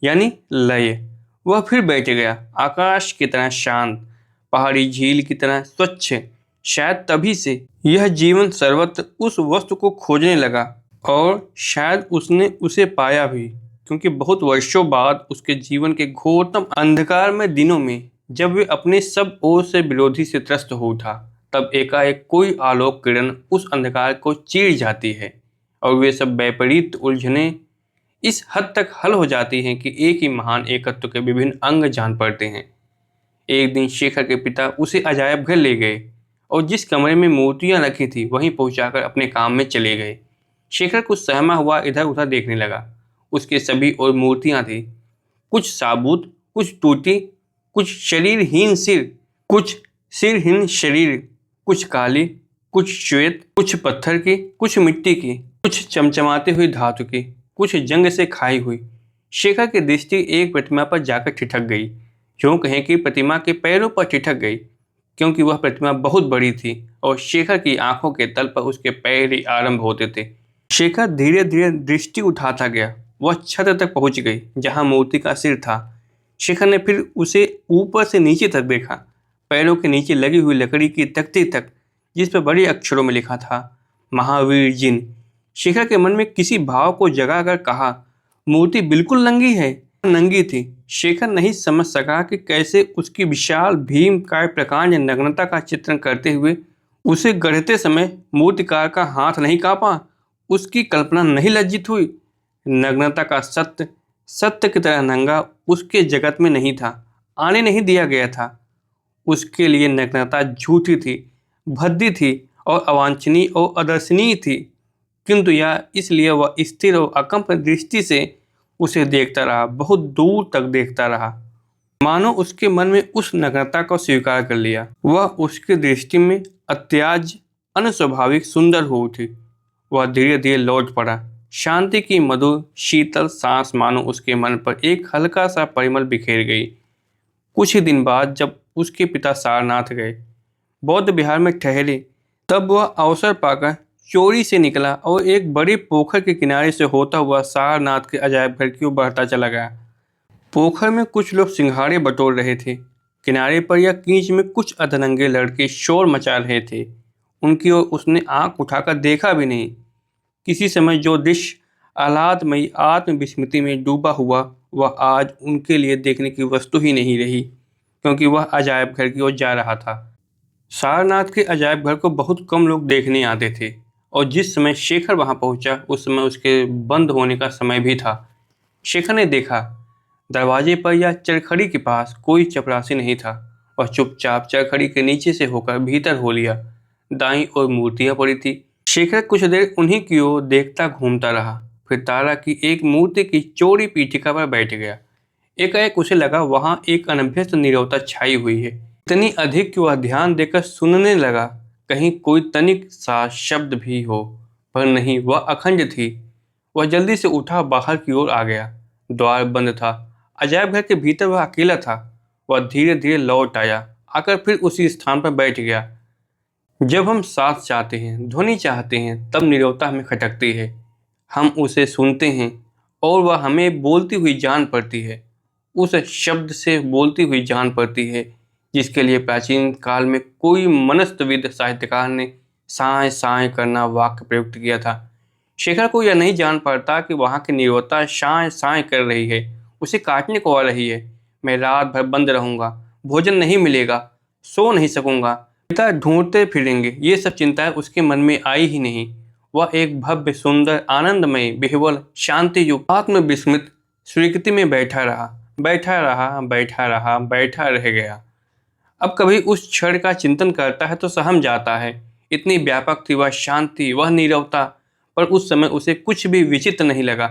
यानी लय। वह फिर बैठ गया, आकाश की तरह शांत, पहाड़ी झील की तरह स्वच्छ। शायद तभी से यह जीवन सर्वत्र उस वस्तु को खोजने लगा, और शायद उसने उसे पाया भी, क्योंकि बहुत वर्षों बाद उसके जीवन के घोरतम अंधकार में दिनों में, जब वे अपने सब ओर से विरोधी से त्रस्त हो उठा, तब एकाएक कोई आलोक किरण उस अंधकार को चीर जाती है, और वे सब वैपरीत उलझने इस हद तक हल हो जाती हैं कि एक ही महान एकत्व के विभिन्न अंग जान पड़ते हैं। एक दिन शेखर के पिता उसे अजायब घर ले गए और जिस कमरे में मूर्तियां रखी थी वहीं पहुंचाकर अपने काम में चले गए। शेखर कुछ सहमा हुआ इधर उधर देखने लगा। उसके सभी और मूर्तियां थी, कुछ साबुत, कुछ टूटी, कुछ शरीरहीन सिर, कुछ सिरहीन शरीर, कुछ काली, कुछ श्वेत, कुछ पत्थर की, कुछ मिट्टी की, कुछ चमचमाती हुई धातु की, कुछ जंग से खाई हुई। शेखर की दृष्टि एक प्रतिमा पर जाकर ठिठक गई। यूं कहें कि प्रतिमा के पैरों पर ठिठक गई, क्योंकि वह प्रतिमा बहुत बड़ी थी और शेखर की आंखों के तल पर उसके पैर ही आरंभ होते थे। शेखर धीरे धीरे दृष्टि उठाता गया। वह छत तक पहुंच गई जहां मूर्ति का सिर था। शेखर ने फिर उसे ऊपर से नीचे तक देखा, पैरों के नीचे लगी हुई लकड़ी की तख्ती तक, जिस पर बड़े अक्षरों में लिखा था महावीर जिन। शेखर के मन में किसी भाव को जगाकर कहा, मूर्ति बिल्कुल नंगी है। नंगी थी। शेखर नहीं समझ सका कि कैसे उसकी विशाल भीम काय प्रकांड नग्नता का चित्रण करते हुए उसे गढ़ते समय मूर्तिकार का हाथ नहीं कांपा, उसकी कल्पना नहीं लज्जित हुई। नग्नता का सत्य सत्य की तरह नंगा उसके जगत में नहीं था, आने नहीं दिया गया था। उसके लिए नग्नता झूठी थी, भद्दी थी और अवांछनीय और अदर्शनीय थी, किंतु यह इसलिए वह स्थिर और अकंप दृष्टि से उसे देखता रहा, बहुत दूर तक देखता रहा, मानो उसके मन में उस नग्नता को स्वीकार कर लिया। वह उसकी दृष्टि में अत्याज, अनस्वाभाविक सुंदर हो उठी। वह धीरे धीरे लौट पड़ा। शांति की मधुर शीतल सांस मानो उसके मन पर एक हल्का सा परिमल बिखेर गई। कुछ ही दिन बाद जब उसके पिता सारनाथ गए, बौद्ध विहार में ठहरे, तब वह अवसर पाकर चोरी से निकला और एक बड़े पोखर के किनारे से होता हुआ सारनाथ के अजायब घर की ओर बढ़ता चला गया। पोखर में कुछ लोग सिंघाड़े बटोर रहे थे। किनारे पर या कीच में कुछ अधनंगे लड़के शोर मचा रहे थे। उनकी ओर उसने आंख उठाकर देखा भी नहीं। किसी समय जो दृश्य आह्लादमयी आत्मविस्मृति में डूबा हुआ, वह आज उनके लिए देखने की वस्तु ही नहीं रही, क्योंकि वह अजायब घर की ओर जा रहा था। सारनाथ के अजायब घर को बहुत कम लोग देखने आते थे, और जिस समय शेखर वहां पहुंचा उस समय उसके बंद होने का समय भी था। शेखर ने देखा दरवाजे पर या चरखड़ी के पास कोई चपरासी नहीं था। वह चुपचाप चरखड़ी के नीचे से होकर भीतर हो लिया। दाईं ओर मूर्तियां पड़ी थी। शेखर कुछ देर उन्हीं की ओर देखता घूमता रहा, फिर तारा की एक मूर्ति की चौड़ी पीठिका पर बैठ गया। एकाएक उसे लगा वहां एक अनभ्यस्त नीरवता छाई हुई है, इतनी अधिक कि वह ध्यान देकर सुनने लगा, कहीं कोई तनिक सा शब्द भी हो। पर नहीं, वह अखंड थी। वह जल्दी से उठा, बाहर की ओर आ गया। द्वार बंद था। अजायब घर के भीतर वह अकेला था। वह धीरे धीरे लौट आया, आकर फिर उसी स्थान पर बैठ गया। जब हम साथ चाहते हैं, ध्वनि चाहते हैं, तब नीरवता हमें खटकती है। हम उसे सुनते हैं और वह हमें बोलती हुई जान पड़ती है। उस शब्द से बोलती हुई जान पड़ती है जिसके लिए प्राचीन काल में कोई मनस्तविद साहित्यकार ने साय साय करना वाक्य प्रयुक्त किया था। शेखर को यह नहीं जान पड़ता कि वहाँ की नीरवता साय साय कर रही है, उसे काटने को आ रही है। मैं रात भर बंद रहूंगा, भोजन नहीं मिलेगा, सो नहीं सकूंगा, पिता ढूंढते फिरेंगे, ये सब चिंताएं उसके मन में आई ही नहीं। वह एक भव्य, सुंदर, आनंदमय, विह्वल, शांतियुक्त, आत्मविस्मृत स्वीकृति में बैठा रहा, बैठा रहा, बैठा रहा, बैठा रह गया। अब कभी उस क्षण का चिंतन करता है तो सहम जाता है। इतनी व्यापक थी वह शांति, वह नीरवता, पर उस समय उसे कुछ भी विचित्र नहीं लगा।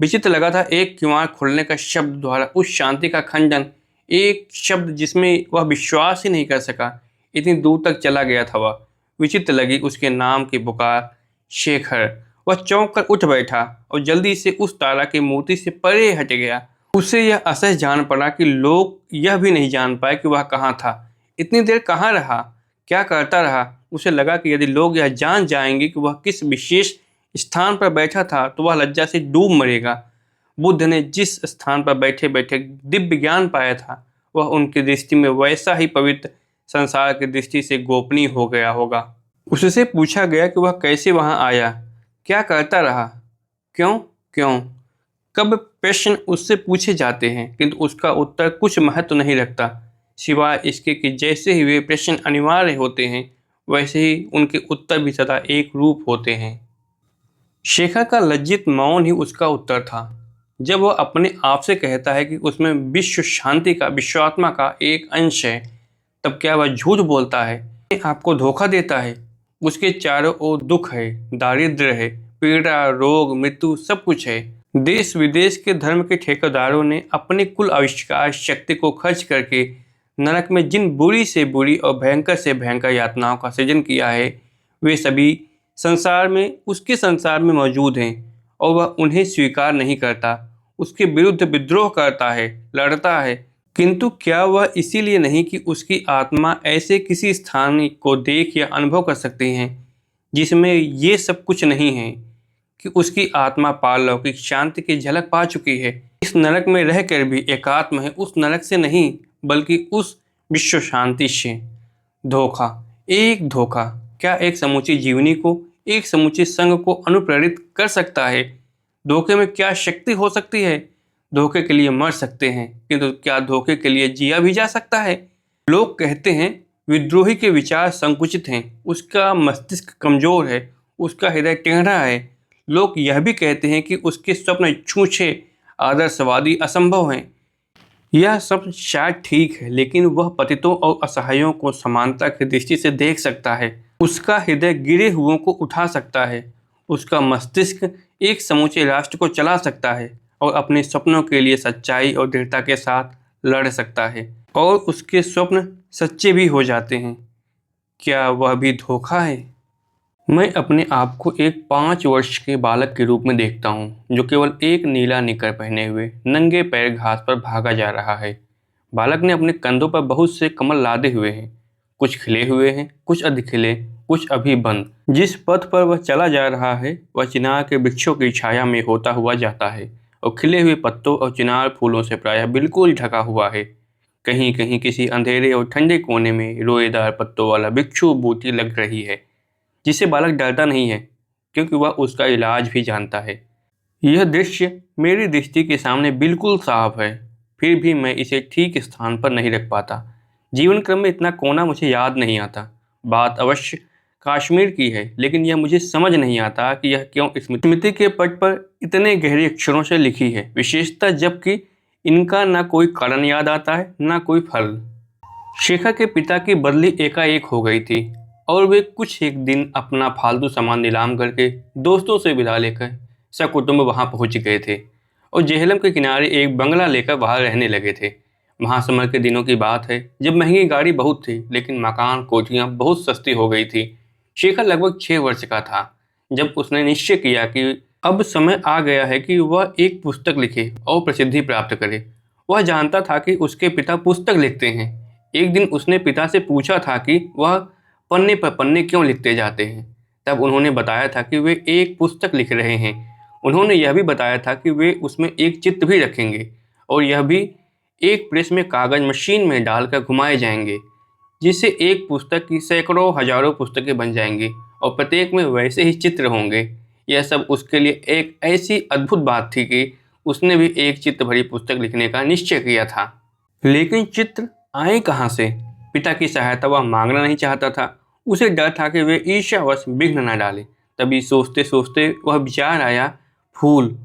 विचित्र लगा था एक किवाड़ खुलने का शब्द द्वारा उस शांति का खंडन, एक शब्द जिसमें वह विश्वास ही नहीं कर सका। इतनी दूर तक चला गया था वह। विचित्र लगी उसके नाम की पुकार, शेखर। वह चौंक कर उठ बैठा और जल्दी से उस तारा की मूर्ति से परे हट गया। उसे यह असह जान पड़ा कि लोग यह भी नहीं जान पाए कि वह कहाँ था, इतनी देर कहाँ रहा, क्या करता रहा। उसे लगा कि यदि लोग यह जान जाएंगे कि वह किस विशेष स्थान पर बैठा था तो वह लज्जा से डूब मरेगा। बुद्ध ने जिस स्थान पर बैठे बैठे दिव्य ज्ञान पाया था, वह उनकी दृष्टि में वैसा ही पवित्र, संसार की दृष्टि से गोपनीय हो गया होगा। उससे पूछा गया कि वह कैसे वहां आया, क्या करता रहा, क्यों क्यों कब प्रश्न उससे पूछे जाते हैं, किंतु उसका उत्तर कुछ महत्व नहीं रखता, सिवाय इसके कि जैसे ही वे प्रश्न अनिवार्य होते हैं वैसे ही उनके उत्तर भी सदा एक रूप होते हैं। शेखर का लज्जित मौन ही उसका उत्तर था। जब वह अपने आप से कहता है कि उसमें विश्व शांति का, विश्वात्मा का एक अंश है, तब क्या वह झूठ बोलता है, आपको धोखा देता है? उसके चारों ओर दुख है, दारिद्र्य है, पीड़ा, रोग, मृत्यु, सब कुछ है। देश विदेश के धर्म के ठेकेदारों ने अपनी कुल आविष्कार शक्ति को खर्च करके नरक में जिन बुरी से बुरी और भयंकर से भयंकर यातनाओं का सृजन किया है, वे सभी संसार में, उसके संसार में मौजूद हैं और वह उन्हें स्वीकार नहीं करता, उसके विरुद्ध विद्रोह करता है, लड़ता है। किंतु क्या वह इसीलिए नहीं कि उसकी आत्मा ऐसे किसी स्थान को देख या अनुभव कर सकती है जिसमें ये सब कुछ नहीं है, कि उसकी आत्मा पारलौकिक शांति की झलक पा चुकी है, इस नरक में रहकर भी एकात्म है, उस नरक से नहीं बल्कि उस विश्व शांति से। धोखा, एक धोखा क्या एक समूची जीवनी को, एक समूचे संघ को अनुप्रेरित कर सकता है? धोखे में क्या शक्ति हो सकती है? धोखे के लिए मर सकते हैं, किंतु क्या धोखे के लिए जिया भी जा सकता है? लोग कहते हैं विद्रोही के विचार संकुचित हैं, उसका मस्तिष्क कमजोर है, उसका हृदय टेढ़ा है। लोग यह भी कहते हैं कि उसके स्वप्न छूछे, आदर्शवादी, असंभव हैं। यह सब शायद ठीक है, लेकिन वह पतितों और असहायों को समानता की दृष्टि से देख सकता है, उसका हृदय गिरे हुओं को उठा सकता है, उसका मस्तिष्क एक समूचे राष्ट्र को चला सकता है और अपने सपनों के लिए सच्चाई और दृढ़ता के साथ लड़ सकता है, और उसके स्वप्न सच्चे भी हो जाते हैं। क्या वह भी धोखा है? मैं अपने आप को एक 5 वर्ष के बालक के रूप में देखता हूँ, जो केवल एक नीला निकर पहने हुए नंगे पैर घास पर भागा जा रहा है। बालक ने अपने कंधों पर बहुत से कमल लादे हुए हैं, कुछ खिले हुए हैं, कुछ अधिक खिले, कुछ अभी बंद। जिस पथ पर वह चला जा रहा है वह चिनार के वृक्षों की छाया में होता हुआ जाता है और खिले हुए पत्तों और चिनार फूलों से प्रायः बिल्कुल ढका हुआ है। कहीं कहीं किसी अंधेरे और ठंडे कोने में रोएदार पत्तों वाला भिक्षु बूटी लग रही है, जिसे बालक डरता नहीं है, क्योंकि वह उसका इलाज भी जानता है। यह दृश्य मेरी दृष्टि के सामने बिल्कुल साफ है, फिर भी मैं इसे ठीक स्थान पर नहीं रख पाता। जीवन क्रम में इतना कोना मुझे याद नहीं आता। बात अवश्य कश्मीर की है, लेकिन यह मुझे समझ नहीं आता कि यह क्यों स्मृति के पट पर इतने गहरे अक्षरों से लिखी है, विशेषतः जबकि इनका ना कोई कारण याद आता है ना कोई फल। शेखर के पिता की बदली एकाएक हो गई थी और वे कुछ एक दिन अपना फालतू सामान नीलाम करके दोस्तों से विदा लेकर सकुटुंब वहां पहुंच गए थे और झेलम के किनारे एक बंगला लेकर वहां रहने लगे थे। महासमर के दिनों की बात है, जब महंगी गाड़ी बहुत थी लेकिन मकान कोठियां बहुत सस्ती हो गई थी। शेखर लगभग 6 वर्ष का था जब उसने निश्चय किया कि अब समय आ गया है कि वह एक पुस्तक लिखे और प्रसिद्धि प्राप्त करे। वह जानता था कि उसके पिता पुस्तक लिखते हैं। एक दिन उसने पिता से पूछा था कि वह पन्ने पर पन्ने क्यों लिखते जाते हैं। तब उन्होंने बताया था कि वे एक पुस्तक लिख रहे हैं। उन्होंने यह भी बताया था कि वे उसमें एक चित्र भी रखेंगे और यह भी एक प्रेस में कागज मशीन में डालकर घुमाए जाएंगे, जिससे एक पुस्तक की सैकड़ों हजारों पुस्तकें बन जाएंगी और प्रत्येक में वैसे ही चित्र होंगे। यह सब उसके लिए एक ऐसी अद्भुत बात थी कि उसने भी एक चित्र भरी पुस्तक लिखने का निश्चय किया था। लेकिन चित्र आए कहाँ से? पिता की सहायता वह मांगना नहीं चाहता था। उसे डर था कि वे ईर्ष्यावश विघ्न न डाले। तभी सोचते सोचते वह विचार आया, फूल।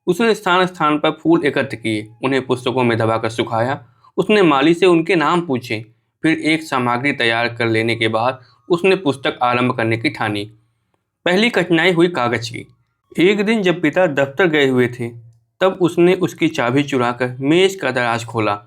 उसने स्थान स्थान पर फूल एकत्र किए, उन्हें पुस्तकों में दबाकर सुखाया। उसने माली से उनके नाम पूछे। फिर एक सामग्री तैयार कर लेने के बाद उसने पुस्तक आरंभ करने की ठानी। पहली कठिनाई हुई कागज की। एक दिन जब पिता दफ्तर गए हुए थे, तब उसने उसकी चाबी चुराकर मेज का दराज खोला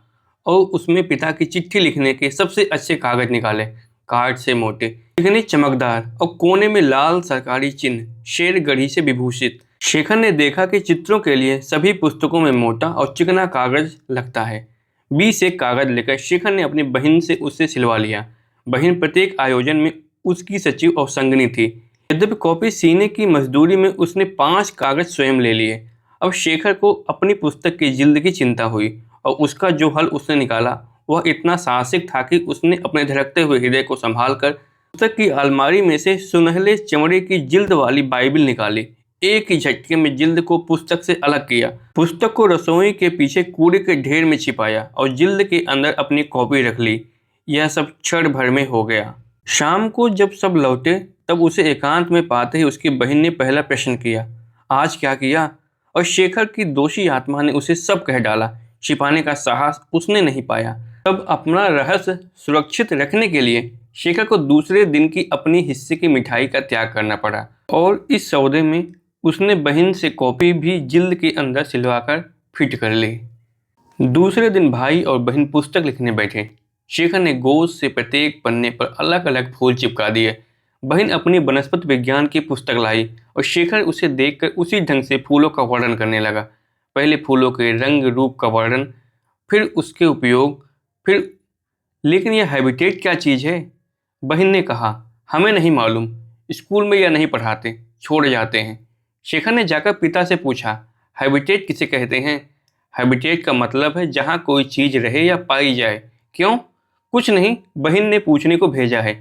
और उसमें पिता की चिट्ठी लिखने के सबसे अच्छे कागज निकाले। कार्ड से मोटे, चिकने चमकदार और कोने में लाल सरकारी चिन्ह शेर गढ़ी से विभूषित। शेखर ने देखा कि चित्रों के लिए सभी पुस्तकों में मोटा और चिकना कागज लगता है। 20 एक कागज लेकर शेखर ने अपनी बहन से उससे सिलवा लिया। बहन प्रत्येक आयोजन में उसकी सचिव और संगनी थी। यद्यपि कॉपी सीने की मजदूरी में उसने 5 कागज स्वयं ले लिए। अब शेखर को अपनी पुस्तक की जिल्द की चिंता हुई और उसका जो हल उसने निकाला वह इतना साहसिक था कि उसने अपने धड़कते हुए हृदय को संभालकर पुस्तक की अलमारी में से सुनहले चमड़े की जिल्द वाली बाइबिल निकाली। एक ही झटके में जिल्द को पुस्तक से अलग किया, पुस्तक को रसोई के पीछे कूड़े के ढेर में छिपाया और जिल्द के अंदर अपनी कॉपी रख ली। यह सब क्षण भर में हो गया। शाम को जब सब लौटे तब उसे एकांत में पाते ही उसकी बहन ने पहला प्रश्न किया, आज क्या किया? और शेखर की दोषी आत्मा ने उसे सब कह डाला। छिपाने का साहस उसने नहीं पाया। तब अपना रहस्य सुरक्षित रखने के लिए शेखर को दूसरे दिन की अपनी हिस्से की मिठाई का त्याग करना पड़ा और इस सौदे में उसने बहन से कॉपी भी जिल्द के अंदर सिलवाकर फिट कर ली। दूसरे दिन भाई और बहन पुस्तक लिखने बैठे। शेखर ने गोद से प्रत्येक पन्ने पर अलग अलग फूल चिपका दिए। बहन अपनी वनस्पति विज्ञान की पुस्तक लाई और शेखर उसे देखकर उसी ढंग से फूलों का वर्णन करने लगा। पहले फूलों के रंग रूप का वर्णन, फिर उसके उपयोग, फिर लेकिन यह हैबिटेट क्या चीज़ है? बहन ने कहा, हमें नहीं मालूम, स्कूल में यह नहीं पढ़ाते, छोड़ जाते हैं। शेखर ने जाकर पिता से पूछा, हैबिटेट किसे कहते हैं? हैबिटेट का मतलब है जहाँ कोई चीज़ रहे या पाई जाए। क्यों? कुछ नहीं, बहन ने पूछने को भेजा है,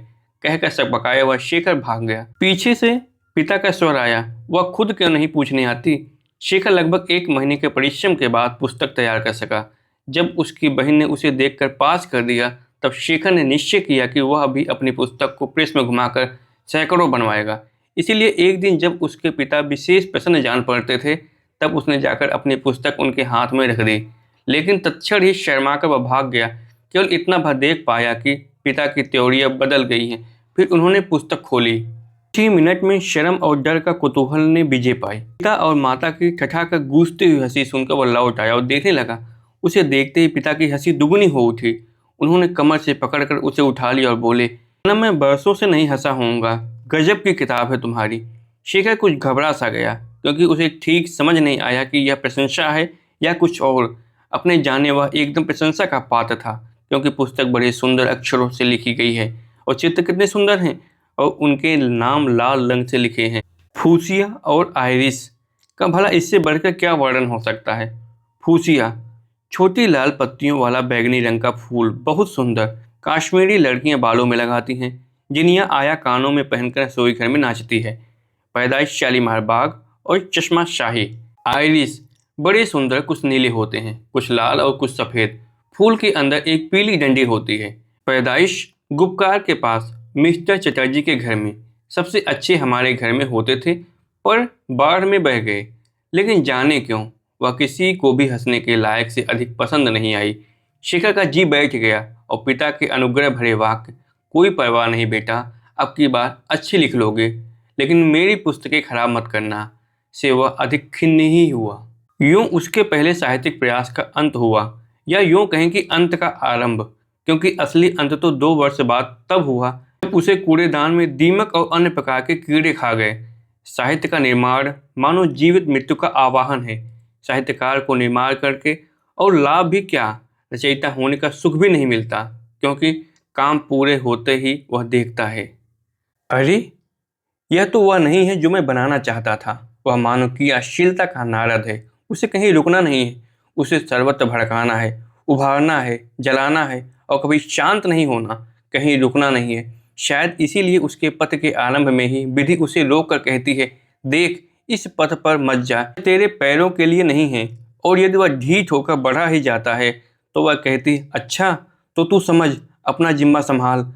कहकर सकपकाया हुआ शेखर भाग गया। पीछे से पिता का स्वर आया, वह खुद क्यों नहीं पूछने आती? शेखर लगभग 1 महीने के परिश्रम के बाद पुस्तक तैयार कर सका। जब उसकी बहन ने उसे देखकर पास कर दिया तब शेखर ने निश्चय किया कि वह भी अपनी पुस्तक को प्रेस में घुमाकर सैकड़ों बनवाएगा। इसीलिए एक दिन जब उसके पिता विशेष प्रसन्न जान पड़ते थे तब उसने जाकर अपनी पुस्तक उनके हाथ में रख दी। लेकिन तत्क्षण ही शर्माकर वह भाग गया। केवल इतना भर देख पाया कि पिता की त्योरियां बदल गई हैं। फिर उन्होंने पुस्तक खोली। 6 मिनट में शर्म और डर का कुतूहल ने विजय पाई। पिता और माता की ठठाकर गूंजती हुई हंसी सुनकर वह लौट आया और देखने लगा। उसे देखते ही पिता की हंसी दुगनी हो उठी। उन्होंने कमर से पकड़कर उसे उठा लिया और बोले, ना मैं बरसों से नहीं हंसा होऊंगा, गजब की किताब है तुम्हारी। शेखर कुछ घबरा सा गया क्योंकि उसे ठीक समझ नहीं आया कि यह प्रशंसा है या कुछ और। अपने जाने वह एकदम प्रशंसा का पात्र था क्योंकि पुस्तक बड़े सुंदर अक्षरों से लिखी गई है और चित्र कितने सुंदर हैं और उनके नाम लाल रंग से लिखे हैं, फूसिया और आयरिस का। भला इससे बढ़कर क्या वर्णन हो सकता है? फूसिया, छोटी लाल पत्तियों वाला बैगनी रंग का फूल, बहुत सुंदर। काश्मीरी लड़कियां बालों में लगाती हैं, जिनिया आया कानों में पहनकर रसोई घर में नाचती है। पैदाइश शालीमार बाग और चश्मा शाही। आयरिस, बड़े सुंदर, कुछ नीले होते हैं, कुछ लाल और कुछ सफ़ेद। फूल के अंदर एक पीली डंडी होती है। पैदाइश गुपकार के पास मिस्टर चटर्जी के घर में। सबसे अच्छे हमारे घर में होते थे पर बाढ़ में बह गए। लेकिन जाने क्यों वह किसी को भी हंसने के लायक से अधिक पसंद नहीं आई। शेखर का जी बैठ गया और पिता के अनुग्रह भरे वाक्य, कोई परवाह नहीं बेटा, अब की बार अच्छी लिख लोगे, लेकिन मेरी पुस्तकें खराब मत करना, से वह अधिक खिन्न ही हुआ। यूं उसके पहले साहित्यिक प्रयास का अंत हुआ, या यूं कहें कि अंत का आरंभ, क्योंकि असली अंत तो 2 वर्ष बाद तब हुआ जब उसे कूड़ेदान में दीमक और अन्य प्रकार के कीड़े खा गए। साहित्य का निर्माण मानो जीवित मृत्यु का आवाहन है। साहित्यकार को निर्माण करके और लाभ भी क्या, रचयिता होने का सुख भी नहीं मिलता, क्योंकि काम पूरे होते ही वह देखता है, अरे यह तो वह नहीं है जो मैं बनाना चाहता था। वह मानव क्रियाशीलता का नारद है, उसे कहीं रुकना नहीं है, उसे सर्वत्र भड़काना है, उभारना है, जलाना है और कभी शांत नहीं होना, कहीं रुकना नहीं है। शायद इसीलिए उसके पथ के आरंभ में ही विधि उसे रोक कर कहती है, देख इस पथ पर मत जा, तेरे पैरों के लिए नहीं है। और यदि वह ढीठ होकर बढ़ा ही जाता है तो वह कहती, अच्छा तो तू समझ, अपना जिम्मा संभाल,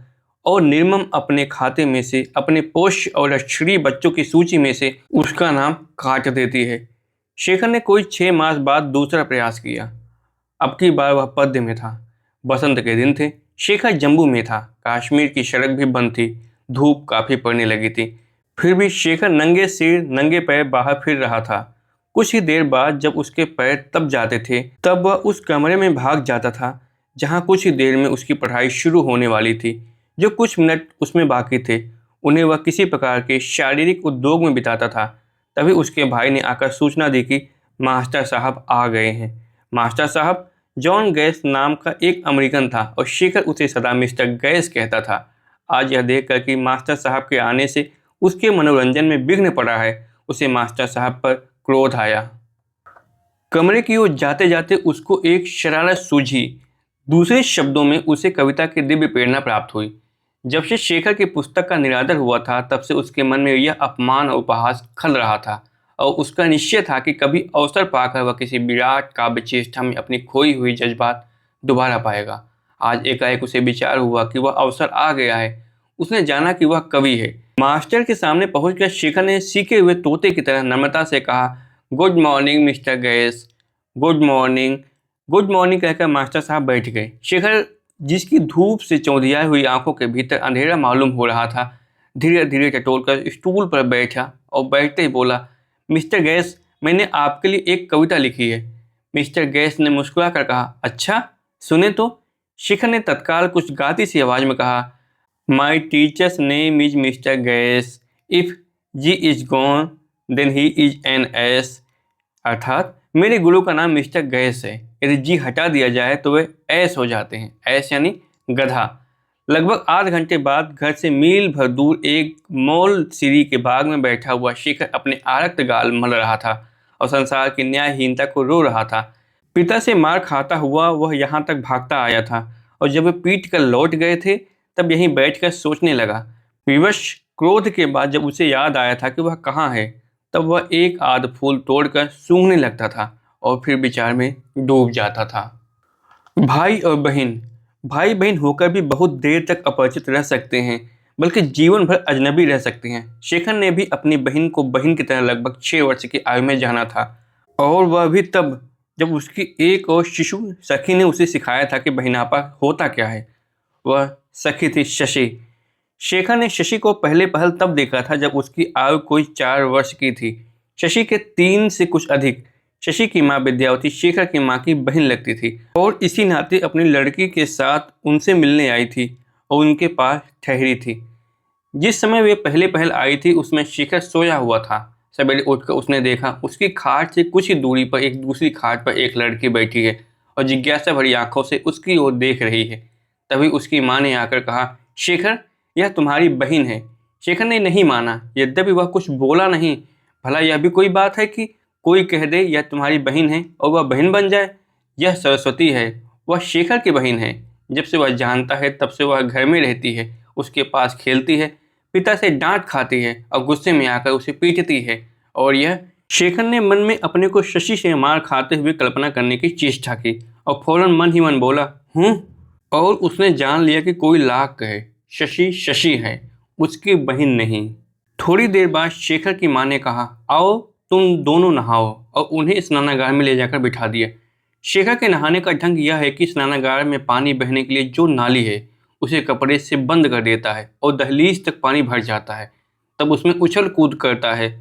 और निर्मम अपने खाते में से, अपने पोष्य और लक्षणीय बच्चों की सूची में से उसका नाम काट देती है। शेखर ने कोई 6 मास बाद दूसरा प्रयास किया। अब की बार वह पद्य में था। बसंत के दिन थे। शेखर जम्मू में था। कश्मीर की सड़क भी बंद थी। धूप काफी पड़ने लगी थी। फिर भी शेखर नंगे सिर नंगे पैर बाहर फिर रहा था। कुछ ही देर बाद जब उसके पैर तब जाते थे, तब वह उस कमरे में भाग जाता था जहाँ कुछ ही देर में उसकी पढ़ाई शुरू होने वाली थी। जो कुछ मिनट उसमें बाकी थे, उन्हें वह किसी प्रकार के शारीरिक उद्योग में बिताता था। तभी उसके भाई ने आकर सूचना दी कि मास्टर साहब आ गए हैं। मास्टर साहब जॉन गैस नाम का एक अमेरिकन था और शेखर उसे सदा मिस्टर गैस कहता था। आज यह देखकर कि मास्टर साहब के आने से उसके मनोरंजन में विघ्न पड़ा है, उसे मास्टर साहब पर क्रोध आया। कमरे की ओर जाते जाते उसको एक शरारत सूझी। दूसरे शब्दों में उसे कविता की दिव्य प्रेरणा प्राप्त हुई। जब से शेखर की पुस्तक का निरादर हुआ था, तब से उसके मन में यह अपमान और उपहास खल रहा था और उसका निश्चय था कि कभी अवसर पाकर वह किसी विराट काव्य चेष्टा में अपनी खोई हुई जज्बात दोबारा पाएगा। आज एकाएक उसे विचार हुआ कि वह अवसर आ गया है। उसने जाना कि वह कवि है। मास्टर के सामने पहुंचकर शेखर ने सीखे हुए तोते की तरह नम्रता से कहा, good morning mister gas. Good morning. Good morning कहकर मास्टर साहब बैठ गए। शेखर, जिसकी धूप से चौंधियाई हुई आंखों के भीतर अंधेरा मालूम हो रहा था, धीरे धीरे टटोलकर स्टूल पर बैठा और बैठते ही बोला, मिस्टर गैस, मैंने आपके लिए एक कविता लिखी है। मिस्टर गैस ने मुस्कुराकर कहा, अच्छा सुने तो। शेखर ने तत्काल कुछ गाती सी आवाज में कहा, my teacher's name is mister Gas, if G is gone then he is an S. अर्थात मेरे गुरु का नाम मिस्टर गैस है, यदि जी हटा दिया जाए तो वे ऐस हो जाते हैं। ऐस यानी गधा। लगभग आध घंटे बाद घर से मील भर दूर एक मॉल सीरी के बाग में बैठा हुआ शेखर अपने आरक्त गाल मल रहा था और संसार की न्यायहीनता को रो रहा था। पिता से मार खाता हुआ वह यहाँ तक भागता आया था और जब वे पीट कर लौट गए थे, तब यहीं बैठकर सोचने लगा। विवश क्रोध के बाद जब उसे याद आया था कि वह कहाँ है, तब वह एक आध फूल तोड़कर सूंघने लगता था और फिर विचार में डूब जाता था। भाई और बहन, भाई बहन होकर भी बहुत देर तक अपरिचित रह सकते हैं, बल्कि जीवन भर अजनबी रह सकते हैं। शेखर ने भी अपनी बहन को बहन की तरह लगभग 6 वर्ष की आयु में जाना था, और वह भी तब जब उसकी एक और शिशु सखी ने उसे सिखाया था कि बहनापा होता क्या है। वह सखी थी शशि। शेखर ने शशि को पहले पहल तब देखा था जब उसकी आयु कोई 4 वर्ष की थी। शशि के 3 से कुछ अधिक। शशि की माँ विद्यावती शेखर की माँ की बहन लगती थी और इसी नाते अपनी लड़की के साथ उनसे मिलने आई थी और उनके पास ठहरी थी। जिस समय वे पहले पहल आई थी उसमें शेखर सोया हुआ था। सवेरे उठकर उसने देखा उसकी खाट से कुछ ही दूरी पर एक दूसरी खाट पर एक लड़की बैठी है और जिज्ञासा भरी आंखों से उसकी ओर देख रही है। तभी उसकी माँ ने आकर कहा, शेखर यह तुम्हारी बहन है। शेखर ने नहीं माना, यद्यपि वह कुछ बोला नहीं। भला यह भी कोई बात है कि कोई कह दे यह तुम्हारी बहन है और वह बहन बन जाए। यह सरस्वती है, वह शेखर की बहन है। जब से वह जानता है तब से वह घर में रहती है, उसके पास खेलती है, पिता से डांट खाती है और गुस्से में आकर उसे पीटती है। और यह शेखर ने मन में अपने को शशि से मार खाते हुए कल्पना करने की चेष्टा की और फौरन मन ही मन बोला, और उसने जान लिया कि कोई लाख कहे, शशि शशि है, उसकी बहन नहीं। थोड़ी देर बाद शेखर की माँ ने कहा, आओ तुम दोनों नहाओ, और उन्हें स्नानागार में ले जाकर बिठा दिया। शेखर के नहाने का ढंग यह है कि स्नानागार में पानी बहने के लिए जो नाली है उसे कपड़े से बंद कर देता है और दहलीज तक पानी भर जाता है, तब उसमें उछल कूद करता है।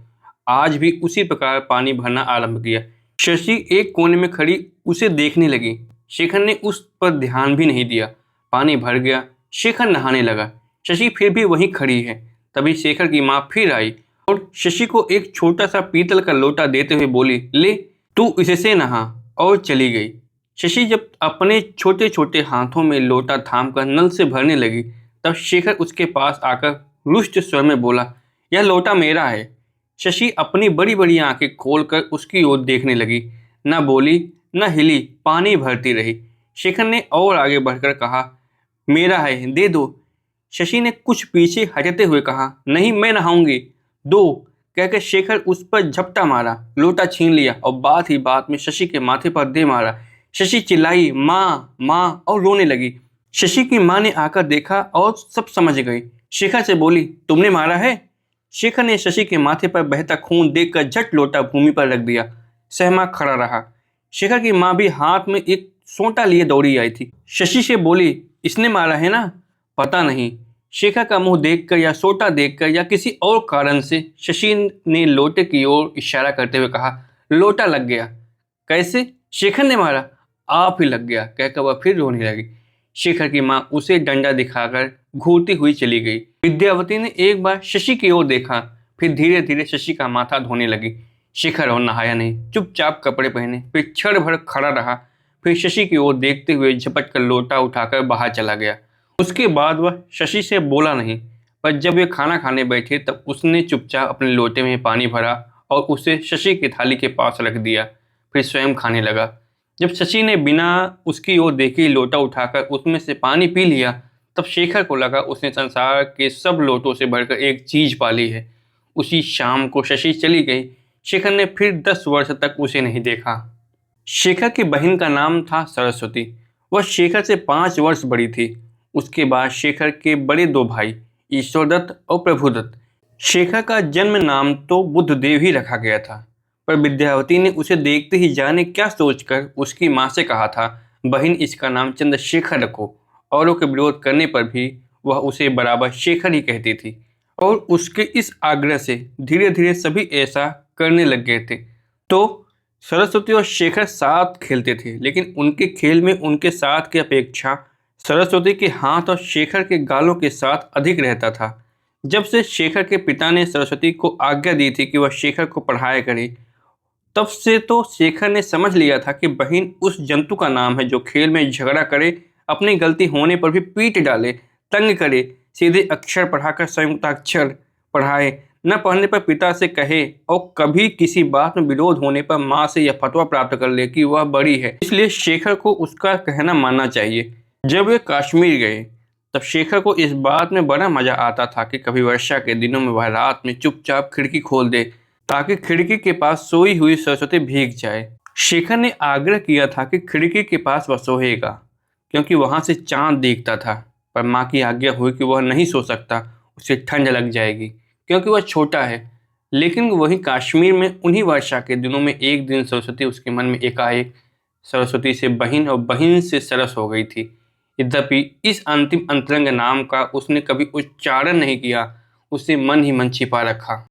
आज भी उसी प्रकार पानी भरना आरंभ किया। शशि एक कोने में खड़ी उसे देखने लगी। शेखर ने उस पर ध्यान भी नहीं दिया। पानी भर गया। शेखर नहाने लगा। शशि फिर भी वहीं खड़ी है। तभी शेखर की माँ फिर आई और शशि को एक छोटा सा पीतल का लोटा देते हुए बोली, ले तू इससे नहा, और चली गई। शशि जब अपने छोटे छोटे हाथों में लोटा थामकर नल से भरने लगी, तब शेखर उसके पास आकर रुष्ट स्वर में बोला, यह लोटा मेरा है। शशि अपनी बड़ी बड़ी आंखें खोलकर उसकी ओर देखने लगी। न बोली न हिली, पानी भरती रही। शेखर ने और आगे बढ़कर कहा, मेरा है, दे दो। शशि ने कुछ पीछे हटते हुए कहा, नहीं मैं नहाऊंगी, दो। कहकर शेखर उस पर झपटा मारा, लोटा छीन लिया और बात ही बात में शशि के माथे पर दे मारा। शशि चिल्लाई, माँ माँ, और रोने लगी। शशि की माँ ने आकर देखा और सब समझ गई। शेखर से बोली, तुमने मारा है? शेखर ने शशि के माथे पर बहता खून देखकर झट लोटा भूमि पर रख दिया। सहमा खड़ा रहा। शेखर की माँ भी हाथ में एक सोंटा लिए दौड़ी आई थी। शशि से बोली, इसने मारा है ना? पता नहीं। शेखर का मुंह देखकर या सोटा देखकर या किसी और कारण से शशि ने लोटे की ओर इशारा करते हुए कहा, लोटा लग गया। कैसे? शेखर ने मारा? आप ही लग गया, कहकर वह फिर रोने लगी। शेखर की माँ उसे डंडा दिखाकर घूरती हुई चली गई। विद्यावती ने एक बार शशि की ओर देखा, फिर धीरे धीरे शशि का माथा धोने लगी। शेखर और नहाया नहीं, चुपचाप कपड़े पहने, फिर क्षण भर खड़ा रहा, फिर शशि की ओर देखते हुए झपट कर लोटा उठाकर बाहर चला गया। उसके बाद वह शशि से बोला नहीं, पर जब वे खाना खाने बैठे तब उसने चुपचाप अपने लोटे में पानी भरा और उसे शशि की थाली के पास रख दिया, फिर स्वयं खाने लगा। जब शशि ने बिना उसकी ओर देखे लोटा उठाकर उसमें से पानी पी लिया, तब शेखर को लगा उसने संसार के सब लोटों से बढ़कर एक चीज पाली है। उसी शाम को शशि चली गई। शेखर ने फिर 10 वर्ष तक उसे नहीं देखा। शेखर की बहन का नाम था सरस्वती। वह शेखर से 5 वर्ष बड़ी थी। उसके बाद शेखर के बड़े 2 भाई, ईश्वरदत्त और प्रभुदत्त। शेखर का जन्म नाम तो बुद्धदेव ही रखा गया था, पर विद्यावती ने उसे देखते ही जाने क्या सोचकर उसकी माँ से कहा था, बहन इसका नाम चंद्रशेखर रखो। औरों के विरोध करने पर भी वह उसे बराबर शेखर ही कहती थी, और उसके इस आग्रह से धीरे धीरे सभी ऐसा करने लग गए थे। तो सरस्वती और शेखर साथ खेलते थे, लेकिन उनके खेल में उनके साथ की अपेक्षा सरस्वती के हाथ और शेखर के गालों के साथ अधिक रहता था। जब से शेखर के पिता ने सरस्वती को आज्ञा दी थी कि वह शेखर को पढ़ाया करे, तब से तो शेखर ने समझ लिया था कि बहन उस जंतु का नाम है जो खेल में झगड़ा करे, अपनी गलती होने पर भी पीट डाले, तंग करे, सीधे अक्षर पढ़ाकर संयुक्ताक्षर पढ़ाए, न पढ़ने पर पिता से कहे, और कभी किसी बात में विरोध होने पर माँ से यह फतवा प्राप्त कर ले कि वह बड़ी है, इसलिए शेखर को उसका कहना मानना चाहिए। जब वे कश्मीर गए तब शेखर को इस बात में बड़ा मजा आता था कि कभी वर्षा के दिनों में वह रात में चुपचाप खिड़की खोल दे ताकि खिड़की के पास सोई हुई सरस्वती भीग जाए। शेखर ने आग्रह किया था कि खिड़की के पास वह सोएगा, क्योंकि वहां से चांद दिखता था, पर माँ की आज्ञा हुई कि वह नहीं सो सकता, उसे ठंड लग जाएगी, क्योंकि वह छोटा है। लेकिन वहीं कश्मीर में उन्हीं वर्षा के दिनों में एक दिन सरस्वती उसके मन में एकाएक सरस्वती से बहन और बहन से सरस हो गई थी। यद्यपि इस अंतिम अंतरंग नाम का उसने कभी उच्चारण नहीं किया, उसे मन ही मन छिपा रखा।